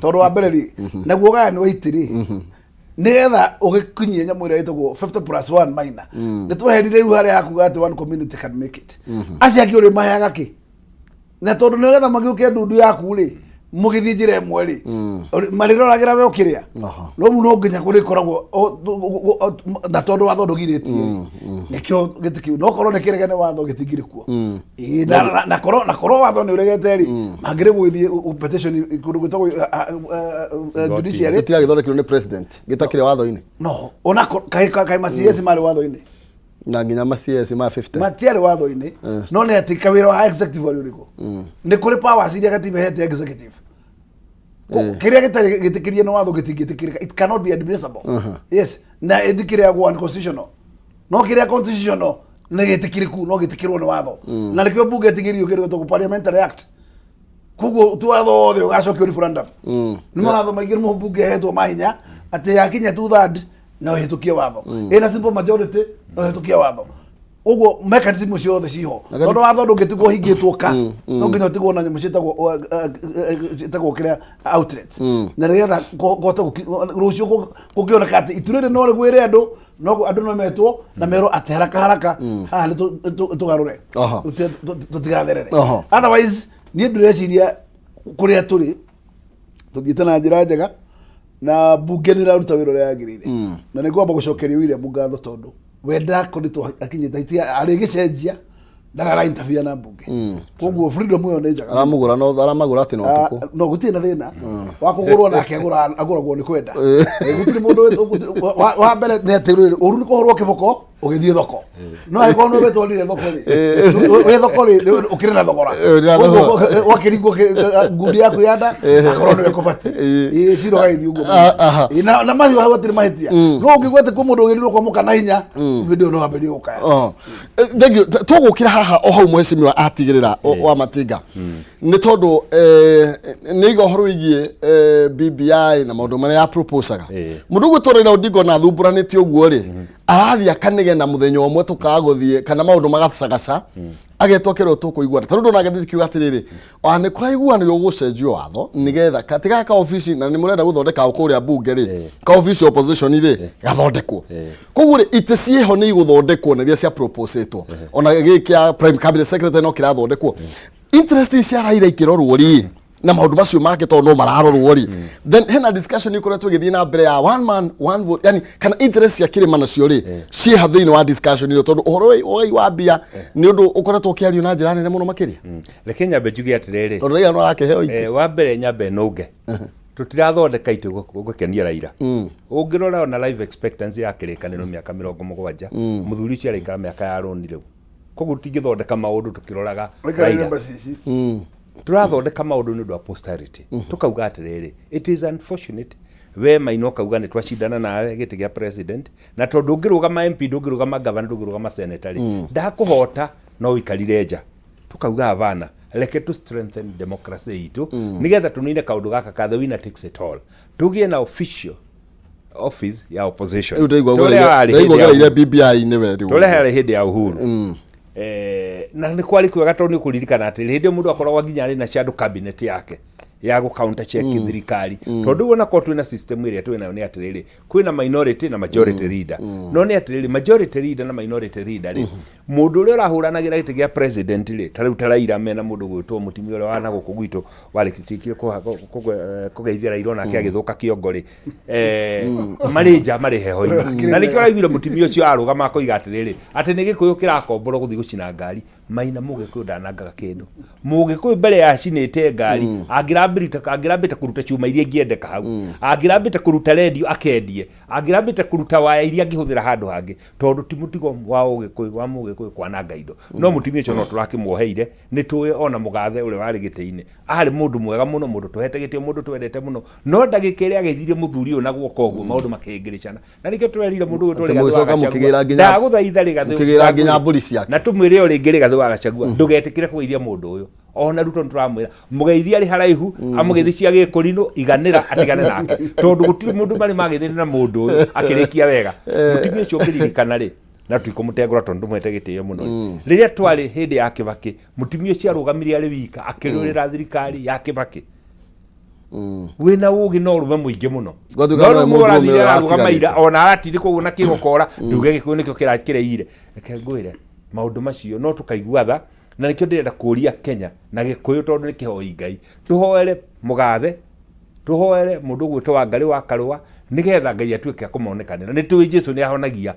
tondu wa mbere ri naguo gani waitiri nigetha ugikinyia nyamu ira itagwo 50+1 minor ni tweherire riu haria hakuga ati one community can make it acia ki uri maheaga ki na tondu nigetha magiuke ndundu yaku ri mugithie njira imwe ri marirораgira we ukiria no muno nginya kuri koragwo na tondu watho ndugiritie nikio gitikiu no korwo nikiregene watho gitigire kuo na korwo watho ni uregete ri magire gwithie petition kundu gwitagwo judiciary gitiga githondekirwo ni president gitakire watho-ini no ona kai macs mari watho-ini na nginya macs ma 50 matiari watho-ini no ni ati kawira wa executive wari uriko ni kuri powers iria gatiba hete executive kiria gitari gitikirie no watho gitigitikiria it cannot be admissible yes na edikire agwo unconstitutional no kiria constitutional ne gitikiriku no gitikirwo ni watho na nikio bunge tigirio kirio to parliamentary act kugo tu watho othe ugacokio referendum ni watho maigire mo bunge hetwo mahinya ati yakinya tu third no hitukie watho ina simple majority no hitukie watho ugo mechanism cio othe ciho tondu watho ndungitigwo hingitwo ka no nginya tigwo na nyamu citagwo kiria outlet na nigetha gota rucio gukioneka ati iturire no rigwire andu no andu no metwo na mero ati haraka haha ni tugarure tutigatherere otherwise ni ndureciria kuria turi tuthiite na njira njega na bunge ni raruta wira uria yagirire na ningomba gucokeria William ngatho tondu wenda kodito akinyita itia ari gicenjia ndara interview na bunge koguo freedom yo njaga aramugura no aramagura ati no tuko no gutina thina wa kugurwo na akegura aguragwo ni kwenda gutiri mundu wa mbere ne atirire uru ni kohorwo kiboko ugithie thoko no aiko no beto rire thoko ri we thoko ri ukire na thogora wakiringo ngudi yaku yanda akorwo ni kubati ciro gaithi uguo na mahiu hau atiri mahitia no ungigwete ku mundu ugirirwo kwa mukana hinya video no amberi ukaya thegio tugukira haha o hau mwecimiwa atigirira wa matinga ni tondu ni igohoro igie BBI na maundu maria ya proposaga mundu gwitorera Odinga na thumburanite uguo ri arathi akanege na muthenya omwe tukaguthie kana maundu magacagaca agetokero tukuiguana tondu na gathi kiuga atiriri ni kuraiguaniro gucenjio watho nigetha katiga ka office na ni murenda guthondeka ukuria bunge ri ka office opposition ri gathondekwo koguo ri itecieho ni iguthondekwo na ria cia proposetwo ona gikia prime cabinet secretary no kirathondekwo interest cia raira ikirorwo ri na maundu macio make to no mararorwo ri then hena discussion ikoretwo githii na mbere ya one man one vote, yani kana interest ya kirima nacio ri ci hathiini wa discussion ino tondu uhoro wa bia ni undu ukoretwo kiario na njira nene muno makiria reke nyambe njuge atiriri tondu ria no arakeheo wa mbere nyambe nunge tutirathondeka itu gukenia Raila ungirora ona life expectancy ya kirikaniro miaka 70 muthuri cio araikara miaka ya roni riu koguo tingithondeka maundu tukiroraga Raila turathondeka maundu ni undu wa posterity tukauga atiriri it is unfortunate we Maina kauga ni twacindana nawe giti gia president na tondu ngirugama MP ndungirugama governor ndungirugama senator ndakuhota no ikarire nja tukauga avana reke to strengthen democracy itu nigetha tunine kaundu gaka ka the winner takes it all tugie na official office ya opposition turehere BBI ni we turehere hindi ya uhuru na ni kwari kwega tondu kuririkana ati hindi mundu akoragwa nginya ari na shadow cabinet yake ya go counter check thirikari tondu wona ko twina system ire twina ni atiriri kwina minority na majority leader no ni atiriri majority leader na minority leader ri mundu uri urahuranagira giti gia president ri tariu Raila mena mundu gwitwo mutimio uri wana guku gwitu warikitikio kugeithia Raila ona kiagithuka kiongo ri marija mari heho-ini na nikio raiguire mutimio cio arugama koiga atiriri ati ni gikuyu kirakomboro guthi gucina ngari Maina mugikuyu ndanangaga kindu mugikuyu mbere ya cinite ngari angirambite kuruta chuma iria ngiendeka hau angirambite kuruta radio akendie angirambite kuruta waya iria ngihuthira handu hangi tondu ti mutigo wa ugikuyu wa mugikuyu kwananga indo no mutimio cio no turakimwoheire ni tuwe ona mugathe uri wari gite-ini ari mundu mwega muno mundu tuhete gitio mundu twendete muno no ndagika iria agithire muthuri una guoka uguo maundu makingiricana na nikio turerire mundu gwe turi ndaguthaitha ri gathe mukigira nginya mburi ciake na tumwire uri ngiri gathe wa gachagua ndugetikire kugeithia mundu uyu ona ruto turamwira mugeithia ari haraihu amugeithia cia gikurino iganira atigane nake tondu gutiri mundu mari magithire na mundu uyu akirikia wega mutimio cio ngiririkana ri na tuikumutengura tondu mwete gitio muno riria twari hindi ya Kibaki mutimio cia rugamiria ari wika akirurira thirikari ya Kibaki wina ugi no rume muingi muno no mundu rugamaira ona atiri kuona kigokora nduge gikuyu nikio kirakireire reke ngwire maundu macio no tukaigua tha na nikio ndirenda kuria Kenya na gikuyu tondu ni kihoi Ngai tuhoere mugathe tuhoere mundu gwitwa Ngari wa Karua nigetha Ngai atuike akumonekanira ni tuwi Jesu ni ahonagia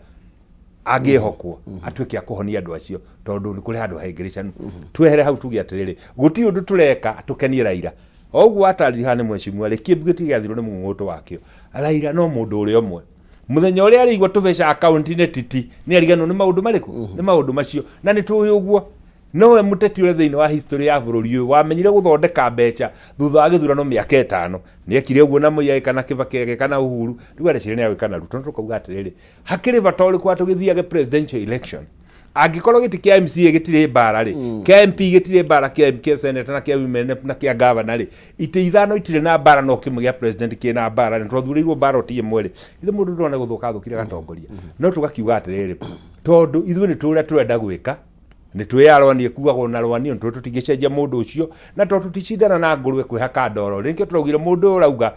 agihokwo atuike akuhonia andu acio tondu ni kuri handu haingiricanu twehere hau tugi atiriri guti undu tureka tukenie Raila oguo atarihane mweshimwa reki bugiti gathiro ni munguto wakio Raila no mundu uri omwe muthenya uri ari igwa tubeca account ni titi ni arigano ni maundu mariku ni maundu macio na ni tuwi uguo nowe muteti uri thiini wa history ya bururi uyu wamenyire guthondeka mbeca thutha wa githurano miaka 5 ni ekire uguo na Moi kana Kibaki kana Uhuru riu arecire ni awikana ruto tukauga atiriri hakiri vatori kwa tugithiage presidential election angikorwo giti kia MCA gitire bara ri kia MP gitire bara kia MK senator na kia women na kia governor ri ite ithano itire na bara no kimu gia president kia na bara ni twathurirwo bara otie mwere ithe mundu ndone guthuka thukire gatongoria no tugakiuga atiriri tondu ithuĩ ni turia turenda gwika ni twiyarwanie kuagwo na rwanio ntu tutigicenjia mundu ucio na to tuticindana na ngurwe kwihaka ndoro rinkio turaugire mundu urauga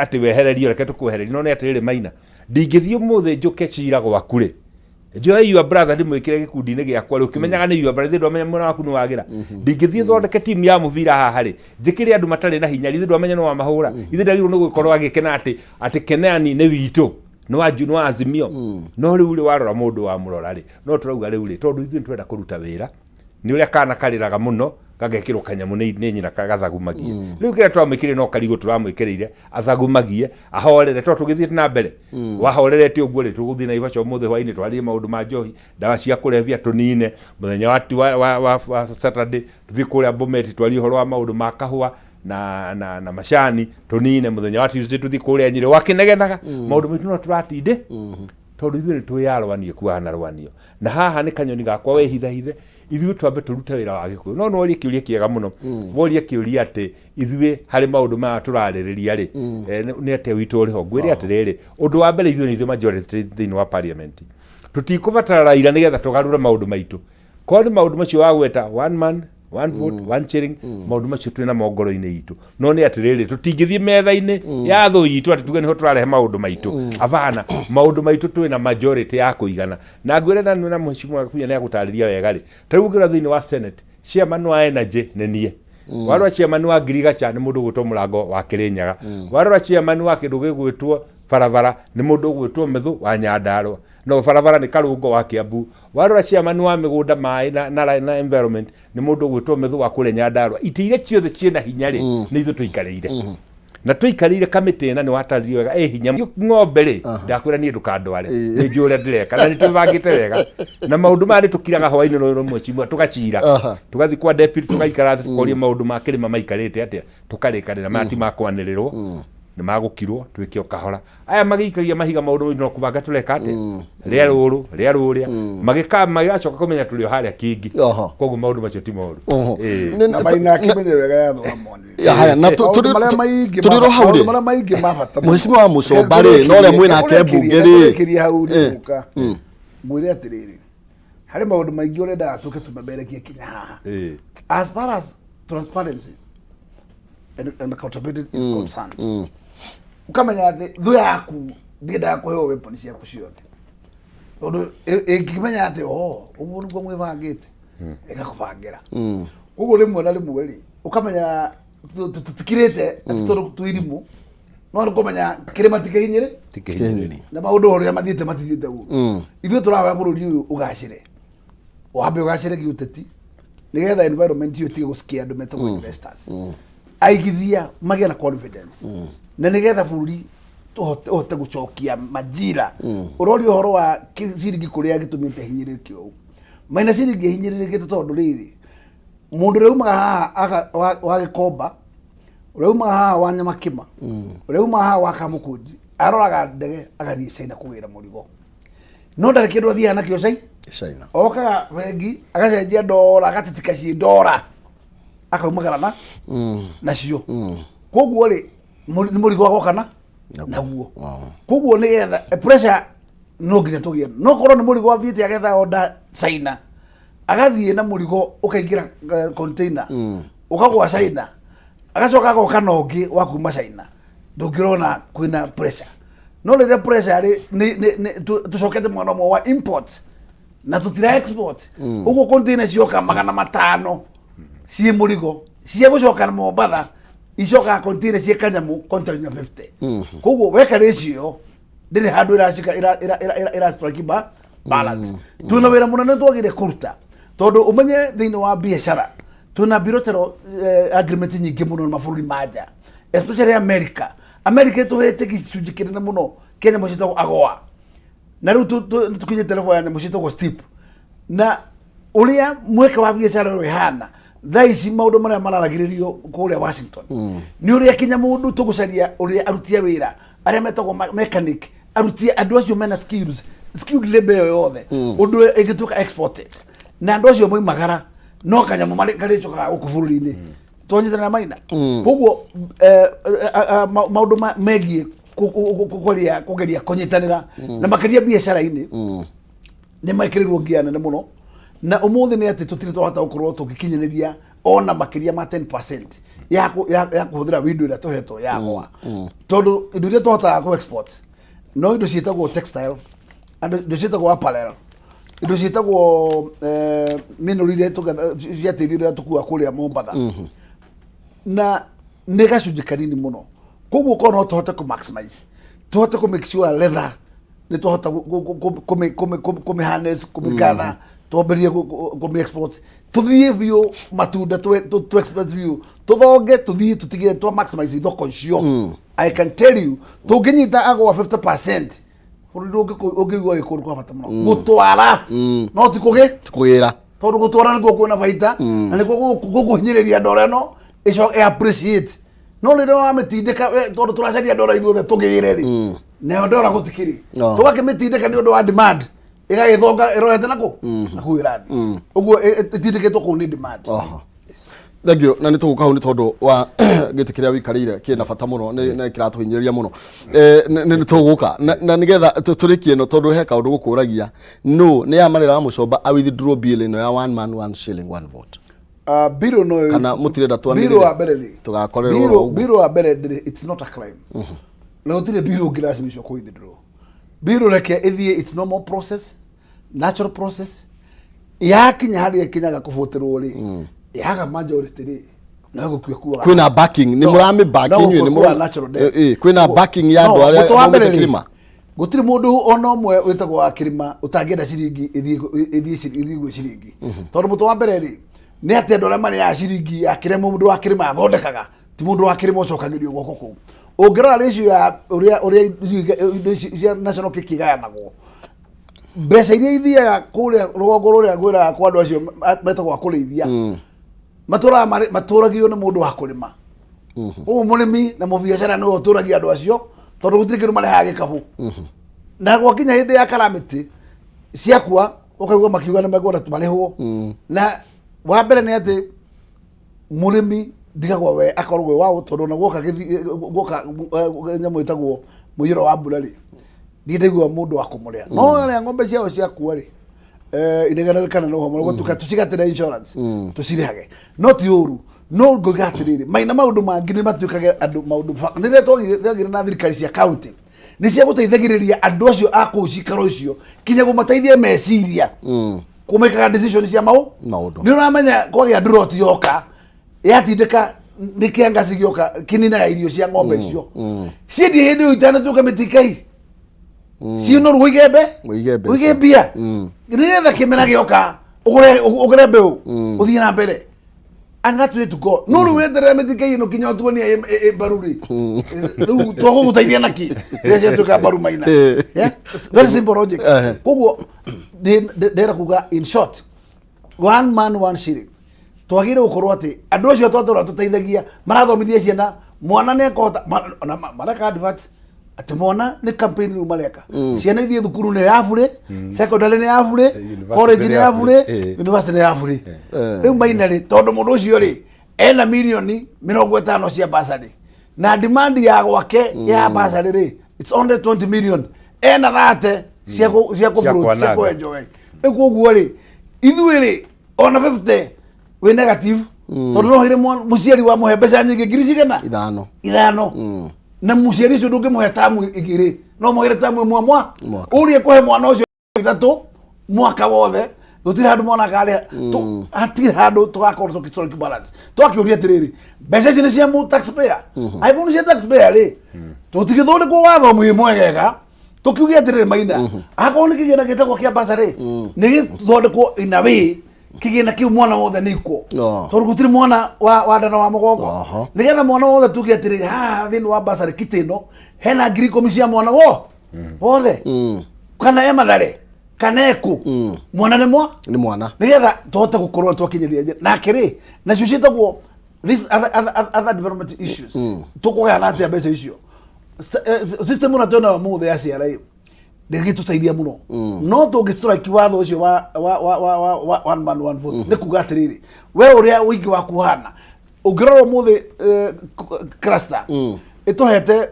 ati wehererio reke tukwehererio no ni atiriri Maina ndingithio muthe njuke cira gwaku ri njoe your brother ndimwikire gikundi-ini giakwa ri ukimenyaga ni your brother ndwamenya mwana waku ni wagira ndingithio thondeke timu ya muvira haha ri njikire andu matari na hinya ri ndwamenya no wamahura ithe ndagirwo ni gukorwo agikena ati Keneani ni witu no waju no Azimio no riu ri warora mundu wa murora ri no turauga riu ri tondu ithuĩ twenda kuruta wira ni uria kana kariraga muno gagekirwo kanyamu ni nyina kagathagumagie riu kira twamwikire no karigo turamwikirire athagumagie ahorere to tugithiete na mbere wahorerete uguo ri tuguthii na ibacho muthe hwaini twarie maundu ma njohi dawa cia kurevia tunine muthenya wa Saturday tuthi kuria Bomet twarie horo wa maundu ma kahua na macani tunine muthenya wa Tuesday tuthi kuria Nyeri wakinegenaga maundu mitu no turatinde tondu ithuĩ twiyarwanie kuana rwanio na haha ni kanyoni gakwa we hithe ithuĩ twambe turute wira wa gikuyu no norie kiuria kiega muno worie kiuria ati ithuĩ hari maundu ma turarĩrĩria ri ni ate witu uri ho ngwire atiriri undu wa mbere ithuĩ ni ithuĩ majority thiini wa parliament tutikubatara Raila nigetha tugarure maundu maitu ko ni maundu macio wa gweta one man one vote one sharing maundu macio twina mongoro-ini itu no ni atiriri tutingithie metha-ini ya thu itu ati tuge niho turarehe maundu maitu avana maundu maitu twina majority ya kuigana na ngwire na mheshimiwa kuya ni agutariria wega ri tariu ngira thiini wa Senate chairman wa energy ni nie warora chairman wa Girigacha ni mundu gwitwo Murango wa Kirinyaga warora chairman wa kindu gigwitwo Barabara ni mundu gwitwo Methu wa Nyandarua no Barabara ni Karungo wa Kiambu warora chairman wa migunda mai na environment ni mundu gwitwo Methu wa kule Nyandarua itire ciothe ciena hinya ri ni ithu tuikarire na tuikarire kamite na ni wataririo wega hinya ng'ombe ri ndakwira ni ndukandware ni njure ndireka na ni tubangite wega na maundu mari tukiraga hwaini no mwechimwa tugacira tugathi kwa deputy tugaikara tukoria maundu ma kirima maikarite atia tukarikanira mati makwaniriro ni magukirwo twikio kahora aya magikagia mahiga maundu no kubanga tureka atia ria ruria magika magacoka kumenya tulio haria kingi koguo maundu macio ti mauru na baina kimenye wega ya thomoni haya na turiro hauri mara maingi mabata mheshimiwa wa Mucomba ri no ria mwina ke mbunge ri kiria hauri muka mwire atiriri hari maundu maingi urenda atuke tumeberekie kinya haha as far as transparency and accountability is concerned ukamenya thu yaku ndienda kuheo weapon ciaku ciothe tondu ingimenya ati uguo niguo mwibangite igakubangira uguo rimwe na rimwe ri ukamenya tutikirite ati tondu tuirimu no nikumenya kirima tikehinyire na maundu uria mathiite uguo ithuĩ tũrahoya bũrũri ũyũ ũgacĩre wambe ũgacĩre giũteti nigetha environment iyo tige gusikia andu metagwo investors aigithia magia na confidence na nigetha bũrũri tuhote gucokia majira urori uhoro wa ciringi kuria gitumite hinyirikio maina ciringi hinyirikite tondu riri mundu reumaga haha wa Gikomba reumaga haha wa Nyamakima reumaga haha wa Kamukunji aroraga ndege agathie China kuwira murigo no ndari kindu athia nakio China okaga wengi agacenjia ndora agatitika ci ndora akaumagarana nacio koguo ri ni murigo agokana naguo koguo ni getha pressure no nginya tugie no korwo ni murigo athiite agetha order China agathie na murigo ukaingira container ukagwa China agacoka agokana ungi wa kuma China ndungirona kwina pressure no rĩrĩa pressure ri tucokete mwana mwa wa import na tutira export uguo container cioka 500 cie murigo cie gucoka na Mombatha icoka container cie kanyamu container 50 koguo weka ratio ndiri handu iracika ira strike balance tuna wira munene twagire kuruta tondu umenye thiini wa biashara tuna birotero agreement nyingi muno na mabũrũri manja especially America tuhete gicunji kinene muno Kenya mucitagwo AGOA na riu tukinye telefoni ya mucitagwo steep na uria mweke wa biashara rwihana thaici maundu maria mararagiririo kuria Washington ni uria kinya mundu tugucaria uria arutia wira aria metagwo mechanic arutia andu acio mena skilled labor yothe undu igituka exported na andu acio moimagara no kanyamu mari karicoka guku bũrũri-inĩ twanyitana na maina koguo maundu megie kugeria kunyitanira na makiria biashara-ini ni maikirirwo ngia nene muno na umuthi ni ati tutire twahota gukorwo tugikinyaniria ona makiria ma 10% ya kuhuthira window ira tuhetwo ya gwa tondu indo iria twahota ku export no indo ciitagwo textile indo ciitagwo apparel indo ciitagwo mineral iria cia tiri iria tukua kuria Mombatha na nĩ gacunjĩ kanini mũno koguo korwo no tũhote ku maximize tũhote ku make sure leather nĩ tũhota kũmĩ harness kũmĩgatha twamberie kũmĩ export tũthiĩ biũ matunda tũ export biũ tũthonge tũthiĩ tũtigire twa maximize thoko icio I can tell you tũngĩnyita AGOA 50% bũrũri ũngĩigua gĩkũrũ kwa bata mũno gũtwara no ti kũgĩra tondu gũtwara nĩguo kwĩna baita na nĩguo gũkũhinyĩrĩria ndora ĩno ico appreciate no rĩrĩa wamitindika tondu turacaria ndora ithuothe tũgĩre ri nayo ndora gũtikiri tũgakĩmĩtindĩka nĩ ũndũ wa demand ĩgagĩthonga ĩrohete naku ĩrathi ũguo ĩtindĩkĩtwo kũu nĩ demand. Thank you na nituguka hau ni tondu wa gĩtĩ kĩrĩa wikarĩire kĩna bata mũno nĩ kĩratũhinyĩrĩria mũno nituguka na nigetha tũrĩkie no tondu he kaũndũ gũkũragia no nĩ yamarĩra wa Mucomba a withdraw bill ĩno ya 1 man 1 shilling 1 vote biro no kana mutirenda twanire biro wa bereli tugakorerwo biro wa bereli it's not a crime na utire biro ngirasimishwa ku withdraw biro reke ithie it's normal process natural process yakinya hari yakinyaga kuvoterwo ri yaga majority ri na gukua kwina backing ni murami backing ni muri kwina backing ya andu aria mugite kirima gutiri mundu ona umwe witagwo wa kirima utangienda ciringi ithii gwe ciringi tondu mutu wa mbere ri ni ati andu aria mari ya ciringi ya kirema mundu wa kirima athondekaga ti mundu wa kirima ucokagirio guoko kuu ungirora ratio ya uria national cake igayanagwo mbeca iria ithiaga kuria rugongo ruria gwira kwa andu acio metagwo akurithia maturagio ni mundu wa kurima murimi na mubiacara no uturagia andu acio tondu gutiri kindu marehaga gikabu na gwakinya hindi ya calamity ciakua ukaigua makiuga ni megwenda tumarehwo na wa mbere ni ati murimi ndigagwo we akorwo wao tondu na gwoka nyamu itagwo muyiro wa mbura ri ndindigwa mundu wa kumuria no ria ng'ombe ciao ciakua ri inegana kana no homo tucigatira insurance tucirihage not yoru no ngogatirire maina maundu mangi ni matuikage andu maundu ndire twagire na thirikari cia county ni cia guteithagiriria andu acio a kucikaro icio kinya gumateithie meciria kumekaga decision cia maundu ni uramenya kwagia drought yoka yatindika nikianga cigioka kininaga irio cia ng'ombe icio cindi hindi utana tuka mitikai ciino ruigembe bia niretha kimena gioka ugure mbeu uthie na mbere and that's way to go no ru wethere mitikai no kinya tuonia baruri ru togo gutaithia naki rese tuka baru maina yeah very simple logic koguo ndera kuga in short one man one shilling twagire gukorwo ati andu acio twatura tuteithagia marathomithia ciana mwana ne kota maraka advert ati mwana ni campaign ru mareka ciana ithie thukuru ne yafure secondary ne yafure college ne yafure university ne yafure riu mainari tondu mundu ucio ri ena milioni 50 cia basari na demand ya gwake ya basari ri it's only 20 million ena thate cia fruit cia enjoy ekuguo ri ithuĩ ri ona 50 we negative tondu no hire muciari wa muhe mbeca nyingi ngiri cigana ithano na muciari ucio ndungimuhe tamu igiri no muhere tamu mwa urie kuhe mwana ucio ithatu mwaka wothe gutiri handu mwana kare atiri handu tugakorwo tukistoric balance twakiuria atiriri mbeca ici ni cia mu taxpayer aibu ni cia taxpayer ri tutigithondekwo watho mwegega tukiugia atiriri maina akorwo ni kigina gitagwo kia basari ni githondekwo in a way kigina kiu mwana wothe niko tondu gutiri mwana wa ndana wa mugongo nigetha mwana wothe tuge atiriri thini wa basari kitino hena ngiri komisia mwana wothe kana emathare kana eku mwana ni mwana nigetha tote gukorwo twakinyiria na kiri na ciucitagwo this other development issues tukugana atia mbeca icio system una tona muthe ya CRA ndegituteithia muno no tungistrike watho ucio wa one man one vote ni kuga atiriri we uria wingi wa kuhana ungirorwo muthe cluster ituhete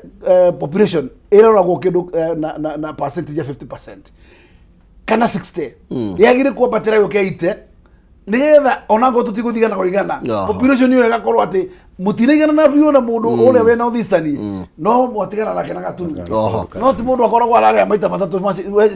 population iroragwo kindu na percentage ya 50% kana 60 yagire kuambatira yoke ite nigetha onango tutiguthiga na kuigana population yo igakorwo ati mutinigana na biyo na mundu uria we na thistani no mwatigana nake na gaturu no ti mundu akoragwo araria maita matatu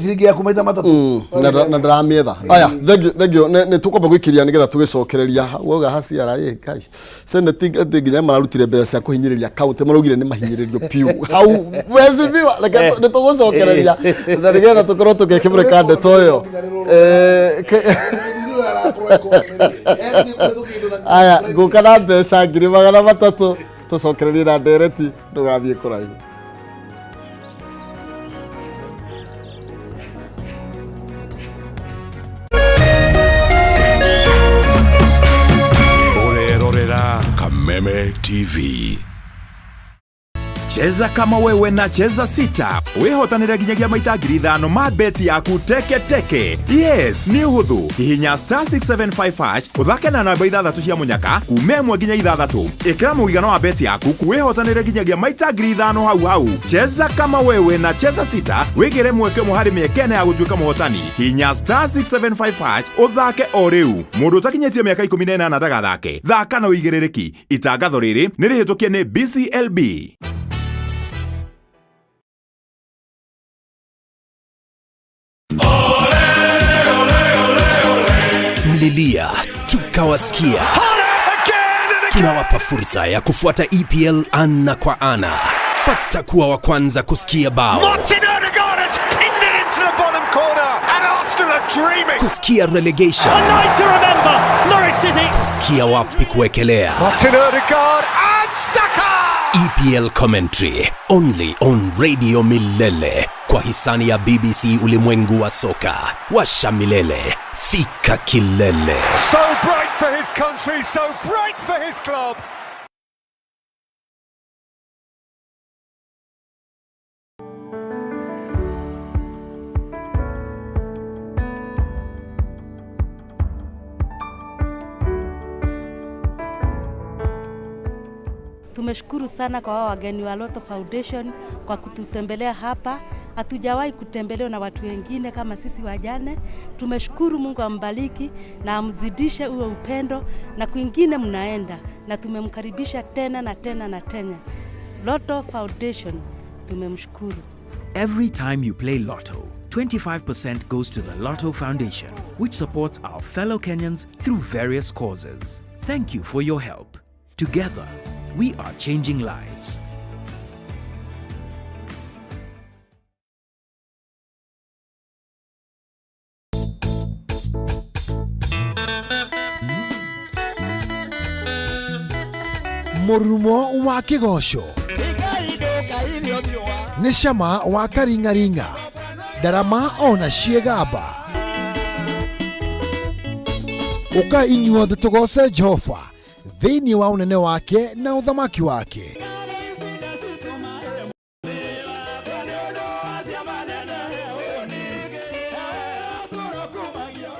ciringi yaku maita matatu na ndarametha aya thank you ni tukwamba gwikiria nigetha tugicokereria woga haciara kai senate nginya mararutire mbeca cia kuhinyiriria county marugire ni mahinyiririo piu hau wezi biwa like ni tugucokereria na nigetha tukorwo tugikimurika ndeto yo aya ngukana mbeca ngiri 300 tucokererie na ndereti ndugathie kuraihu urerorera Kameme TV. Cheza kama wewe na cheza sita. Wihotanire ginyagia maita 5,000 ma beti yaku teke. Yes, ni uhuthu. Hihinya *675# uthake na namba 6 cia munyaka kume 1 nginya 6. Ikira muigano wa beti yaku kuwihotanire ginyagia maita 5,000 hau. Cheza kama wewe na cheza sita. Wigire mweke muhari miekene ya gutuika muhotani. Hihinya *675# uthake o riu. Mundu utakinyetie miaka 18 ndagathake. Thaka na uigirereki. Itangatho riri ni rihitukie ni BCLB. Mlilia tukawasikia, Tunawapa fursa ya kufuata EPL ana kwa ana. Pata kuwa wa kwanza kusikia bao. Kusikia relegation. Kusikia wapi kuekelea. EPL commentary only on Radio Milele kwa hisani ya BBC Ulimwengu wa Soka. Washa milele, fika kilele. So bright for his country, so bright for his club. Tumeshukuru sana kwa wao wageni wa Lotto Foundation kwa kututembelea hapa. Hatujawahi kutembelewa na watu wengine kama sisi wajane. Tumeshukuru, Mungu ambariki na amzidishe uwe upendo na kwingine mnaenda, na tumemkaribisha tena na tena na tena. Lotto Foundation, tumemshukuru. Every time you play Lotto, 25% goes to the Lotto Foundation, which supports our fellow Kenyans through various causes. Thank you for your help. Together, we are changing lives. Murumo wa kigosho nĩ cama wa karingaringa, ndarama ona ciegamba. Ũka inyuothe tũgoce Jehova thĩinĩ wa ũnene wake na ũthamaki wake.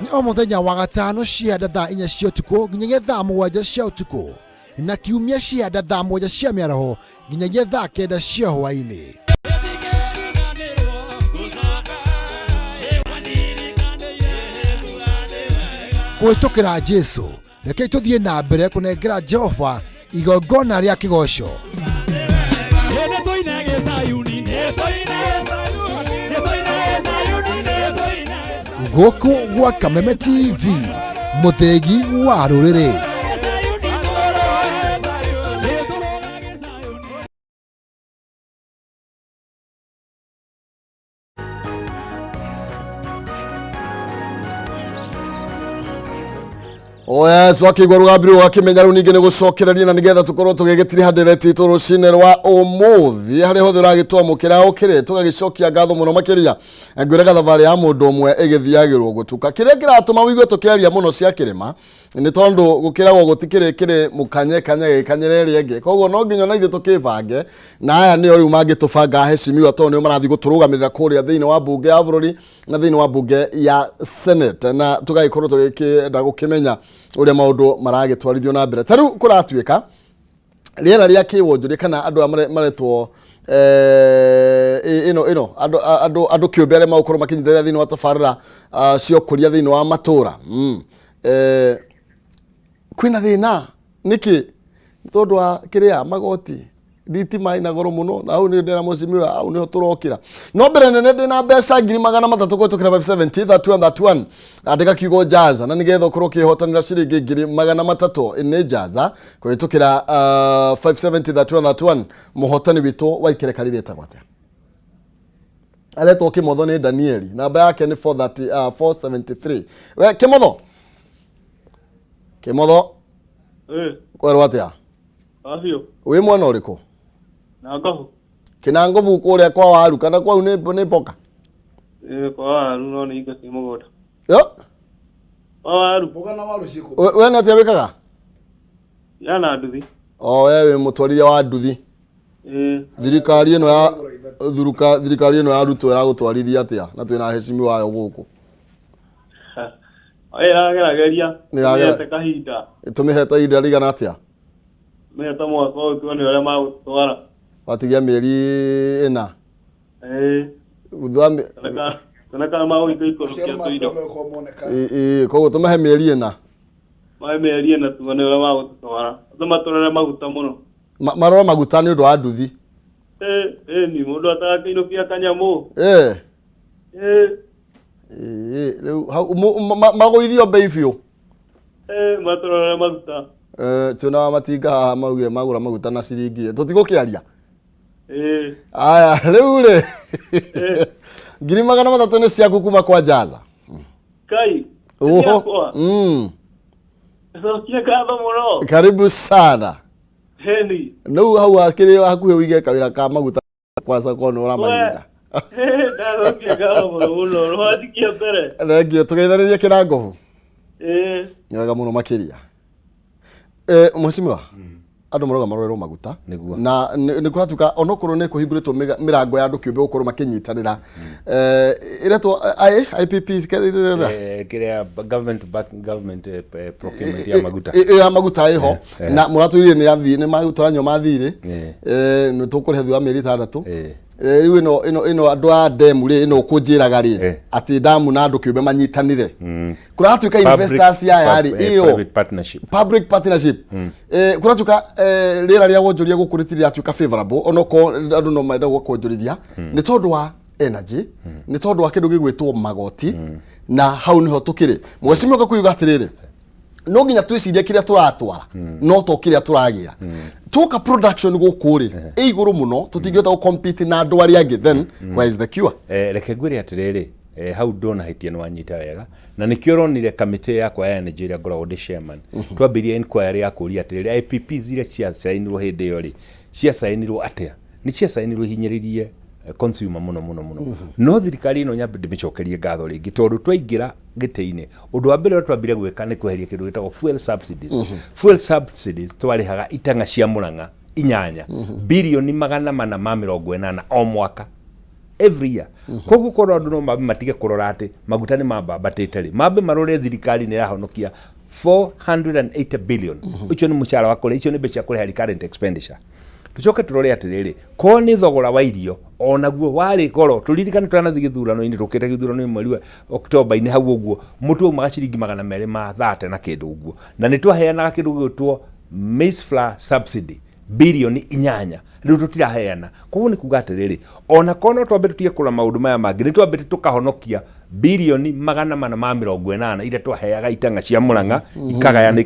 Nĩ o mũthenya wa gatano cianda thaa 4 cia ũtukũ nginyagia thaa 7 cia ũtukũ, na kiumia cianda thaa 1 cia mĩaraho nginyagia thaa 9 cia hwaĩ-inĩ. Kũhĩtũkĩra Jesu, rekei tũthiĩ na mbere kũnengera Jehova igongona rĩa kĩgoco. Gũkũ gwa Kameme TV, mũthegi wa rũrĩrĩ. Yes, wakigwa rugambiro wakimenya ru ningi ni gucokereria na nigetha tukorwo tugigitiri handereti turucine rwa umuthi hari hothe uragitwamukira ukire tugagicokia ngatho muno makiria ngwiraga thavari ya mundu umwe igithiagirwo gutuka kiria kiratuma wigue tukiaria muno cia kirima ni tondu gukiragwo gutikire mukanye kanyereri enge koguo no nginyo na ithe tukibange na aya ni ori mangitubanga heshimiwa tondu marathi guturugamirira kuria thiini wa bunge ya bururi na thiini wa bunge ya Senate na tugagikorwo tugikenda gukimenya uria maundu maragitwarithio na mbere taru kuratuika riera ria kiwonjuri kana andu maretwo andu kiumbe aria magukorwo makinyithĩrĩra thiini wa tabarĩra cia ũkũria thiini wa matura kwina thina niki tondu wa kiria magoti thitima ina goro muno na au ni ndera mucimiwa au niho turokira no mbere nene ndina mbeca 300 gutokira 570 that andika kiugo jaza na nigetha ukorwo kihotanira ciringi 300 ni jaza kuhitukira 570 that muhotani witu waikire karire tagwate aletwo kimotho ni Danieli namba yake ni 473 we kimotho kwerwo atia afio we mwana uriko na ngahu kina ngovu kuria kwa waru kana kwa ni poka kwa waru no ni iko simogoda yo waru Boga na waru ciko. we na tia wikaga yana nduthi wewe mutwarithia wa nduthi thirikari ino ya Ruto iragutwarithia atia na twina heshimi wayo guku agerageria nĩte kahinda tumihete ihinda rigana atia meheta mwaka ũyũ tuone ũrĩa magũtwara watigia mĩeri 4 kana kana magũika ikũrũkia tũindo koguo tũmahe mĩeri 4 mahe mĩeri 4 tuone ũrĩa magũtwara tũmatũrere maguta mũno marora maguta nĩ ũndũ wa nduthi ni mũndũ atagakĩinũkia kanyamũ rĩu magũithio bei biũ matũrere maguta Tuna matinga maugire magura maguta na ciringi tutigukiaria aya riu ri ngiri 300 ni ciaku kuma kwa Jaza kai oho Sokia kaba muno karibu sana heni no hau akiri hakuhe wige kawira ka maguta kwa sakono ora mahinda Sokia kaba muno rohatikia pere thank you tugeitharirie kirango nyaga muno makiria mheshimiwa andu maroga marorero maguta na ni kuratuka onokoro ne kuhinguritwo mirango ya andu kiumbe gukorwo makinyitanira ireto IPP kiria government procurement ya maguta ya maguta iho na muratwirire ni yathii ni maguta nyo mathire ni tukurihe thwa meri 6 riu ino andu a demu ri ino kunjiraga ri ati damu na andu kiumbe manyitanire kuratuka investors ya yari iyo public partnership kuratuka rira ria wonjoria gukuritiria atuka favorable onoko andu no maenda gukonjorithia ni tondu wa energy ni tondu wa kindu gigwitwo magoti na hau niho tukiri mheshimiwa gakuiga atiriri no nginya twicirie kiria turatwara no to kiria turagira tuka production gukuri iguru muno tutingihota gu compete na andu aria angi then where is the cure reke ngwire atiriri hau ndona hitia no anyita wega na nikio ronire committee yakwa ya Nigeria ngoragwo ndi chairman twambirie inquiry ya kuria atiriri IPP zire cia sainirwo hindi yo ri cia sainirwo atia ni cia sainirwo hinyiririe consumer muno no thirikari ino nyambe ndimicokerie ngatho ringi tondu twaingira gite-ini undu wa mbere twambire gwika ni kweheria kindu gitagwo fuel subsidies twarihaga itanga cia Murang'a 8 bilioni 480 o mwaka every year koguo korwo andu no matige kurora ati maguta ni mambambatite ri mambe marore thirikari ni yahonokia 480 billion ucio ni mucara wa kule icio ni mbeca kule current expenditure tucoke turore atiriri ko ni thogora wa irio onaguo wari goro turirikane twanathi githurano-ini rukite githurano mweri wa Oktoba-ini hau uguo mutu uma ciringi 230 na kindu uguo na ni twaheanaga kindu gitwo maize flour subsidy bilioni 8 riu tutiraheana koguo ni kuga atiriri ona kono twambe tutige kula maundu maya mangi ni twambe tukahonokia bilioni 480 ire twaheaga itanga cia Murang'a ikagayana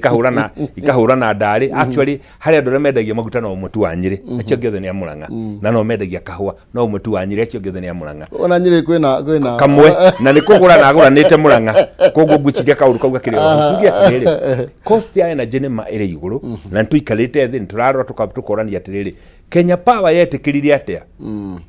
ikahurana ndari actually hari andu remendagia maguta no mutu wa Nyiri acio giothe ni Murang'a na no mendagia kahua no mutu wa Nyiri acio giothe ni Murang'a ona Nyiri kwina kamwe na ni kugura na aguranite Murang'a koguo nguciria kauru kauga kirio tugia atiriri cost ya energy ni ma ire iguru na tuikarite thi turarora tukorania atiriri Kenya Power yetikiririe atia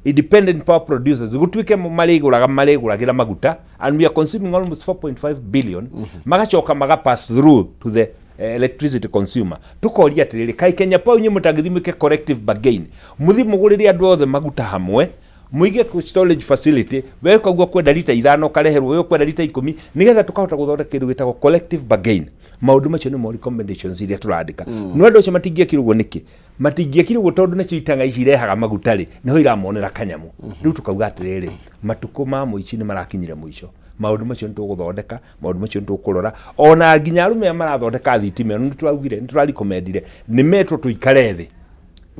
independent power producers gutwike mariguragira maguta and we are consuming almost 4.5 billion magacoka pass through to the electricity consumer tukoria atiriri kai Kenya Power nyi mutagithimike collective bargain muthi mugurire andu othe maguta hamwe muige storage facility we kagua kwenda lita 5 kareherwo we kwenda lita 10 nigetha tukahota guthondeka kindu gitagwo collective bargain maundu macio ni mo recommendations iria turandika no andu acio matingia kirugo niki matingia kirugo tondu ne citanga ici rehaga magutari niho iramonera kanyamu riu tukauga atiriri matuko ma muici ni marakinyire muico maundu macio nituguthondeka maundu macio nitukurora ona nginya arume marathondeka thitima no turaugire niturarecommendire ni metro tuikare thi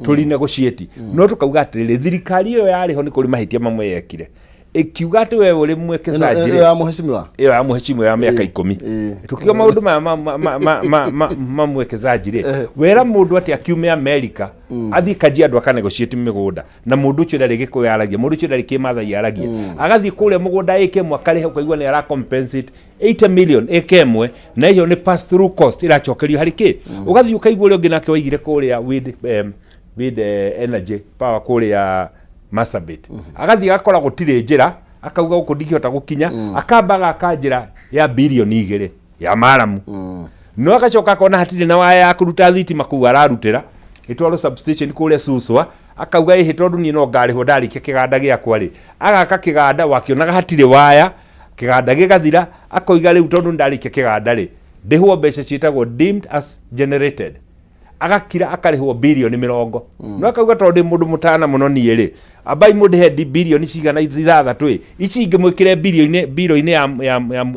tuli negotiate no tukauga atiriri thirikari yo yariho ni kuri mahitia mamwe yekire ikiuga ati wewe uri mwekezanjire ya muheshimiwa ya miaka 10 tukiwa maundu mamwekezanjire wera mundu ati akiume America athi kaji andu akanegotiate migunda na mundu ucio ndari gikuyaragia mundu ucio ndari kimatha yaragia agathi kule mugunda ike mwakari he kwaigwa ni ara compensate 8 million ekemwe na hiyo ni pass through cost irachokerio hariki ugathi ukaigwa uri ongi nake waigire kuria with energy power kuria Masabit agathi akora gutire njira akauga guko ndingihota gukinya akambaga akanjira ya bilioni 2 ya maramu no agacoka kona hatire na waya ya kuruta thitima ku ararutira itwaro substation kuria Suswa akauga ihi tondu ni no ngari ho ndarikia kiganda giakwa ri agaka kiganda wakionaga hatire waya kiganda gigathira akoiga riu tondu ndarikia kiganda ri ndihwo mbeca ciitagwo deemed as generated agakira akarihwo bilioni 40 no akauga tondu mundu mutana muno ni ri abai mundu he bilioni cigana 6 ici ingimwikire bilioni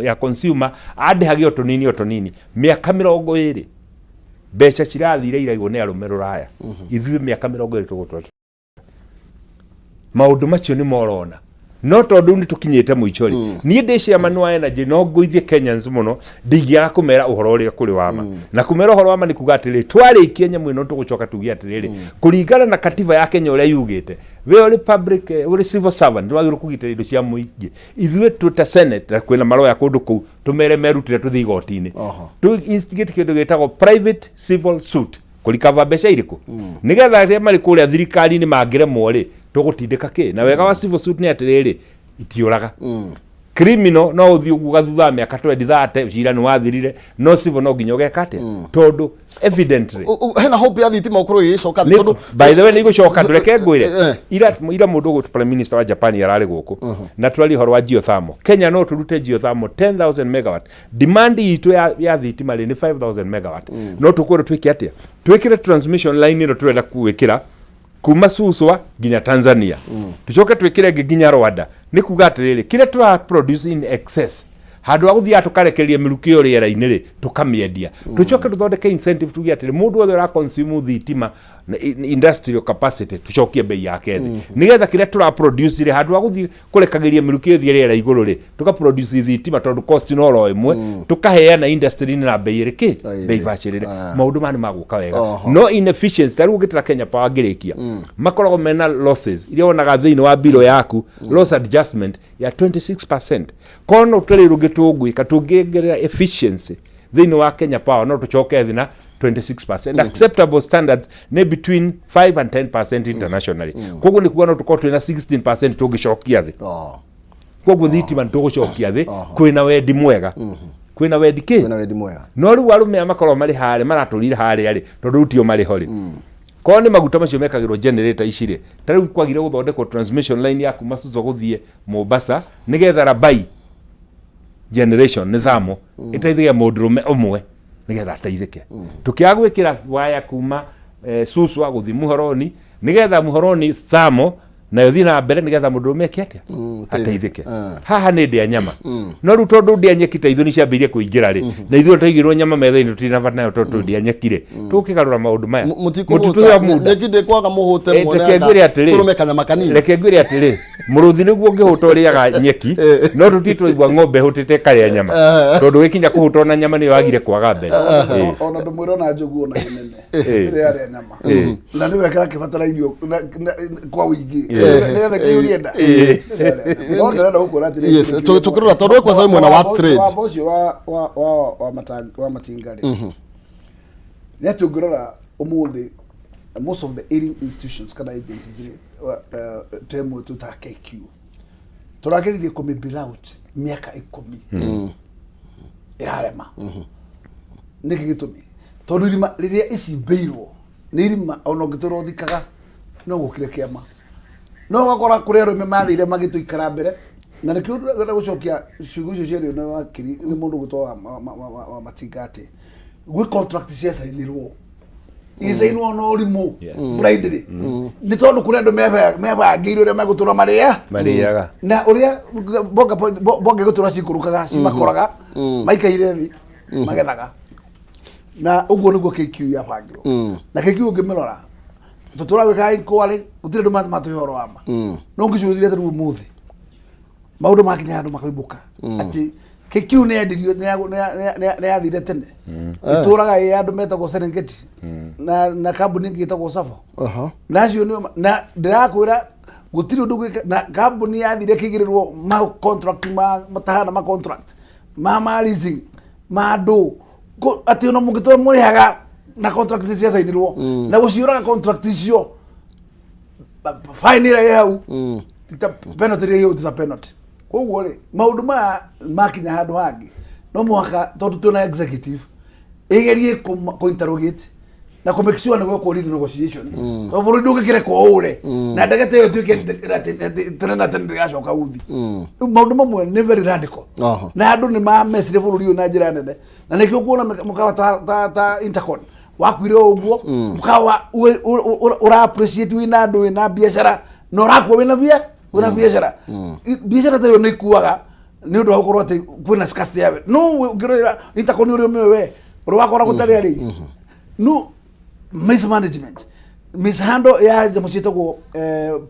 ya consumer andihage otonini miaka 20 mbeca cirathire iraigwo ni arume ruraya ithuĩ miaka 20 tugutwa maundu macio ni morona no tondu ni tukinyite muichori ni ndesha manwa energy no nguithie Kenyans muno ndigiaga kumera uhoro uria kuri wama na kumera uhoro wama ni kuga atiri twari Kenya mwino tugucoka tugia atiri kuringana na katiba ya Kenya uria yugite we uri public uri civil servant ndwagirwo kugitira indo cia muingi ithuĩ tuta senate na kwina maroya kundu kuu tumere merutire tuthi igoti-ini tu instigate kindu gitagwo private civil suit kulikava mbeca iriku nigetha aria mari kuria thirikari-ini mangiremwo ri tugutindika ki na wega wa civil suit ni atiriri itiuraga criminal no uthi ugathutha miaka 2030 cira ni wathirire no civil no nginya ugekate tondu evidently hena hope ya thitima ukuru icoka tondu by the way ni gucoka ndureke ngwire ira mundu go prime minister wa Japan yarari guku na twali horo wa geothermal Kenya no turute geothermal 10,000 megawatt demand itu ya thitima ni 5,000 megawatt no tukuru twiki atia twikire transmission line ino turenda kuwikira kuma Suswa ginya Tanzania tucoke twikire ginya Rwanda ni kuga atiriri kire tura produce in excess handu aguthia tukarekeria miruki uri era-ini ri tukamiendia tucoke tuthondeke incentive tugia atiri mundu wothe ra consume thitima industrial capacity tucokie bei yake nigetha kire tura produce ri handu aguthia kurekagiria miruki uthia era iguru ri tuka produce thitima tondu cost no ro imwe tukaheana industry ni na bei riki bei bachirire maundu mani maguka wega no inefficiency taru gitira Kenya Power ngirikia makorogo mena losses iria wonaga thiini wa biro yaku loss adjustment ya 26% kono utari rugitugwika tungigerera efficiency thiini wa Kenya Power no tucoke thina 26% acceptable standards ne between 5 and 10% internationally koguo ni kuga no tukorwo twina 16% tungicokia thi koguo thitima tugucokia thi kwina wendi mwega kwina wendi ki no riu arume amakorwo mari hare maraturire hare ari tondu rutio mari hori ko ni maguta macio mekagirwo generator icire tariu kwagire guthondekwo transmission line ya kuma Suswa guthie Mombasa nigetha Rabai generation ni thamo itaithiga mundurume umwe nigetha ateithike tukiagwikira waya kuma Suswa guthi Muhoroni nigetha Muhoroni thamo na yothi na mbere nigetha mundurume kiatia ateithike haha ni ndia nyama no ru tondu ndia nyekita ithu ni ciambirie kuingira ri na ithu taigirwo nyama metha-ini tutina bata nayo tondu ndia nyekire tukigarura maundu maya mutitu ndekinde kwaga muhute mwana turume kanyama kanini reke ngwire atiri muruthi niguo ngihuta uriaga nyeki no tutitwo igwa ng'ombe hutite karia nyama tondu wikinya kuhuta na nyama ni wagire kwaga mbere ona ndumwira na njogu ona inene ire aria nyama na ni wekera kibatara irio kwa wingi ngetha kiurienda no ndera ukora atiri yes tukirora tondu kwa sababu mwana wa trade wa ucio wa matingari ni atungirora umuthi most of the aiding institutions kana agencies temo tuta KQ turakiririe kumibill out miaka 10 irarema niki gitumi tondu irima riria ici beirwo ni irima ona ngitoro thikaga no gukire kiama no gakora kuri arume mathire magituikara mbere na nikio ngenda gucokia ciugo icio ciario na wakiri ni mundu gutwa wa matingati gwi contract cia sainirwo isainwo no rimu Friday ni tondu kuri andu mebangire uria magutura mariaga na uria bonga gutura cikurukaga cimakoraga maikaire thi magethaga na uguo niguo KQ ya bangiro na KQ ungimirora tutura wika inkwari gutire ndu matuhoro ama no ngicurire tatu muthi maundu makinya andu makoibuka ati KQ ne adirio ne athire tene ituraga ya andu metagwo Serengeti na kambuni ngitagwo Safo nacio ni na ndirakwira gutire undu na kambuni yathire kigirirwo ma contract matahana ma contract ma leasing ma do ati ono mugitora murihaga na contract cia sainirwo na guciuraga contract icio fine ira yau tita penalty ria yau tita penalty koguo ri maundu makinya handu hangi no mwaka tondu tuna executive igerie ku interrogate na ku make sure na go lead negotiation ko buru nduge kire ko ure na ndagete yo tuke tena ndigacoka uthi maundu mamwe ni very radical na andu ni ma mesire buru rio na njira nene na nikio kuona mukawa ta intercon wakwire uguo mukawa ura appreciate wina andu wina biashara no rakwo wina biashara biashara tayo ni kuaga ni undu gukorwo ati kwina scarcity yawe no ngirira intercon uri mewe uri wakora gutari ari no mismanagement mishandle ya jamuchitagwo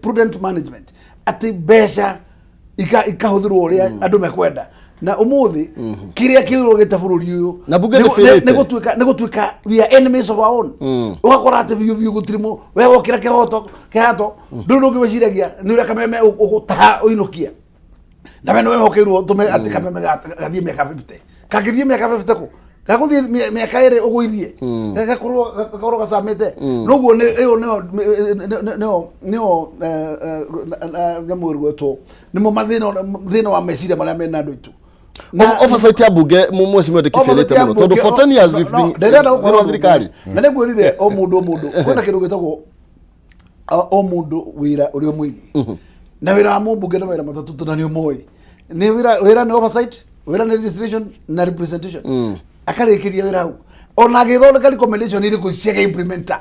prudent management ati besha ikahuthirwo uria andu mekwenda na umuthi kiria kiurugite bururi uyu na bunge ni gutuika we are enemies of our own ugakora ati biu gutirimo we wokira kihato ndundu ngibeciragia ni uria Kameme ugutaha uinukia na we no wehokirwo tume ati Kameme gathie miaka 50 kagithie miaka 50 ko gaguthie miaka iri uguithie gakorwo gacamite noguo ni iyo nio nyamuru wetu nimo mathina wa meciria maria mena andu itu oversight ya bunge mheshimiwa ndikifelete muno tondu 14 years we've been na thirikari na negwirire o mundu kwina kindu gitagwo o mundu wira uri mwingi na wira wa mbunge na wira matatu tunanio moi ni wira ni oversight wira ni registration na representation akarikiria wira hau ona githondeka recommendation iri kuciega implementer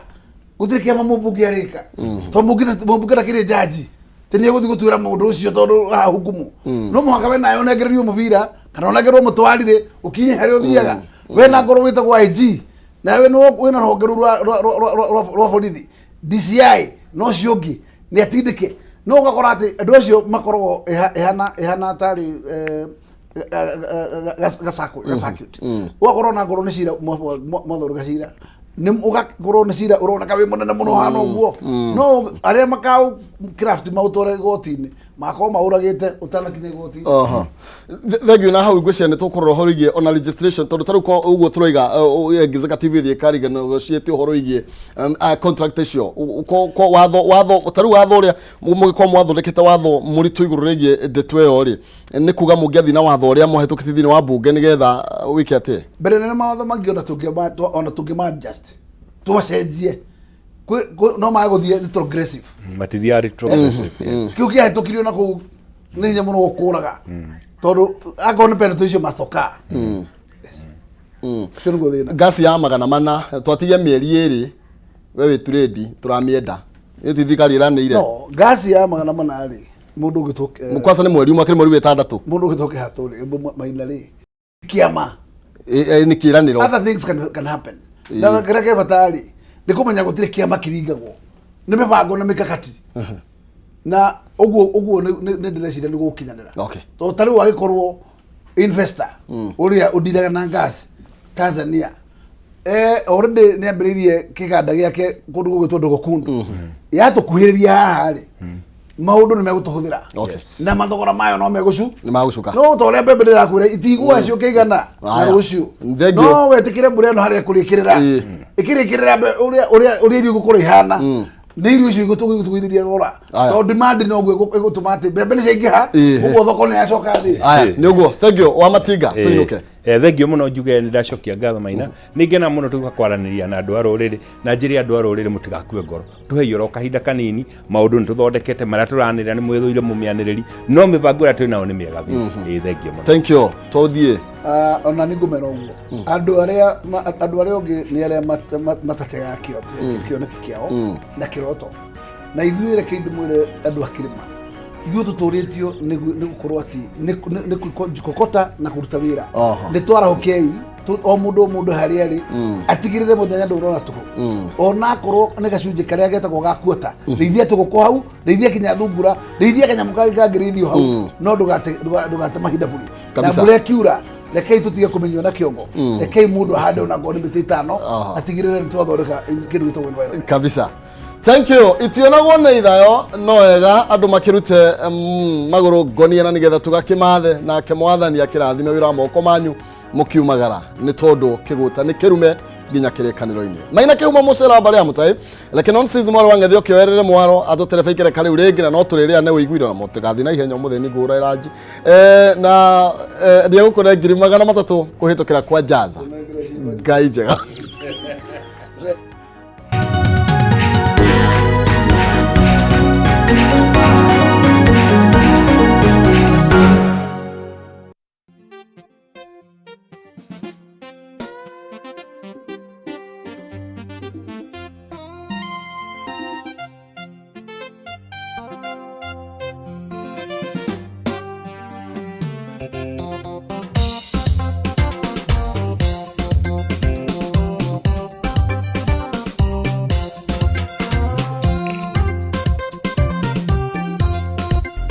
gutirikia mbunge arika to mbunge na kire jaji tenia guthi gutwira mundu ucio tondu hukumu no muhaka we nayo negererio muvira kana onegerwo mutwarire ukinye hari uthiaga we na ngoro witagwo IG na we no we na rogeru rwa borithi DCI no ciongi ni atindike no ugakora ati andu acio makorwo ehana tari gasakut ugakora na ngoro ni cira mothoru gacira ni ugakorwo ni cira urona kawe munene muno hano guo no aria makau craft mautore gotini makao mauragite utanakinya gotini thegio na hau ngwicene tukurora horo igie ona registration tondu taru ko uguo turoiga executive thie kariga no ciete horo igie contract icio ko watho taru watho uria mugiko mwathondekete watho muritu iguru rigie ndeto iyo ri ni kuga mungiathi na watho uria muhetukite thini wa bunge nigetha wiki ate mbere nene mawatho mangiona tungima just tuwacenjie no maguthie retrogressive matithia retrogressive kiu kiahitukirio na ku ninye muno gukuraga tondu agone penalty icio mastoka gasi ya magana mana twatigia mieri iri we wituredi turamienda ni thirikari iranire no gasi ya magana mana ri mundu gituke mukwasa ni mweri umwe kiri mweri wetandatu mundu gituke haturi maina ri kiama ni kiraniro other things can happen na kereke batari nikumenya gutire kiama kiringagwo ni mibango na mikakati na uguo ni ndirecira ni gukinyanira okay to tari wagikorwo investor uria udiraga na gas Tanzania already ni ambiririe kiganda giake kundu gugitwo ndogo kundu yatukuhiriria haha ri maundu ni megutuhuthira na mathogora mayo no megucu ni magucuka no to ria mbembe ndirakwira itigwa acio keigana na rucio no wetikire mbura no haria kurikirira ikirikirira uria irio gukura ihana ni irio icio igutugithiria gora to demand no gutuma ati mbembe ni cengiha uguo thoko ni yacoka thi aya ni uguo thank you wa matinga tuinuke thengio muno njuge ndacokia ngatho Maina ningena muno tugakwaraniria na andu a ruriri na njiri andu a ruriri mutigakue ngoro tuheyoro kahinda kanini maundu nituthondekete maria turanira ni mwithuire mumianiriri no mibango ria twinao ni miega thengio muno thank you tothie ona ni ngumera uguo andu aria ongi ni aria matatega kioneki kiao na kiroto na ithuire kindu mwire andu akirima ithuĩ tũtũrĩtio nĩ gũkorwo atĩ nĩ kokota na kũruta wĩra nĩ twarahũkei o mũndũ harĩa arĩ atigĩrĩre mũthenya ndũrona tũhũ ona akorwo nĩ gacunjĩ karĩa getagwo ga kuota rĩithia tũgũkũ hau rĩithia kinya thungura rĩithia kanyamũ kangĩrĩithio hau no ndũgate mahinda buri na mbura ĩkiura rekei tutige kumenywo na kiongo rekei mundu ahande ona ngoni miti 5 atigirire nitwathondeka kindu gitagwo environment kabisa. Thank you. Itionagwo na ithayo no wega andu makirute maguru ngonia na nigetha tugakimathe na kemwathani akirathime wira moko manyu mukiumagara ni tondu kiguta ni kirume ginya kirekaniro-ini Maina kiuma mucera bari amutai lakini on season mwaro wangathio kioerere mwaro ado telefaikire kali urengi na no turire ne wiguiro na mutugathi na ihenya mutheni ngura iraji na ndia gukore ngiri magana matatu kuhitukira kwa jaza ngai njega.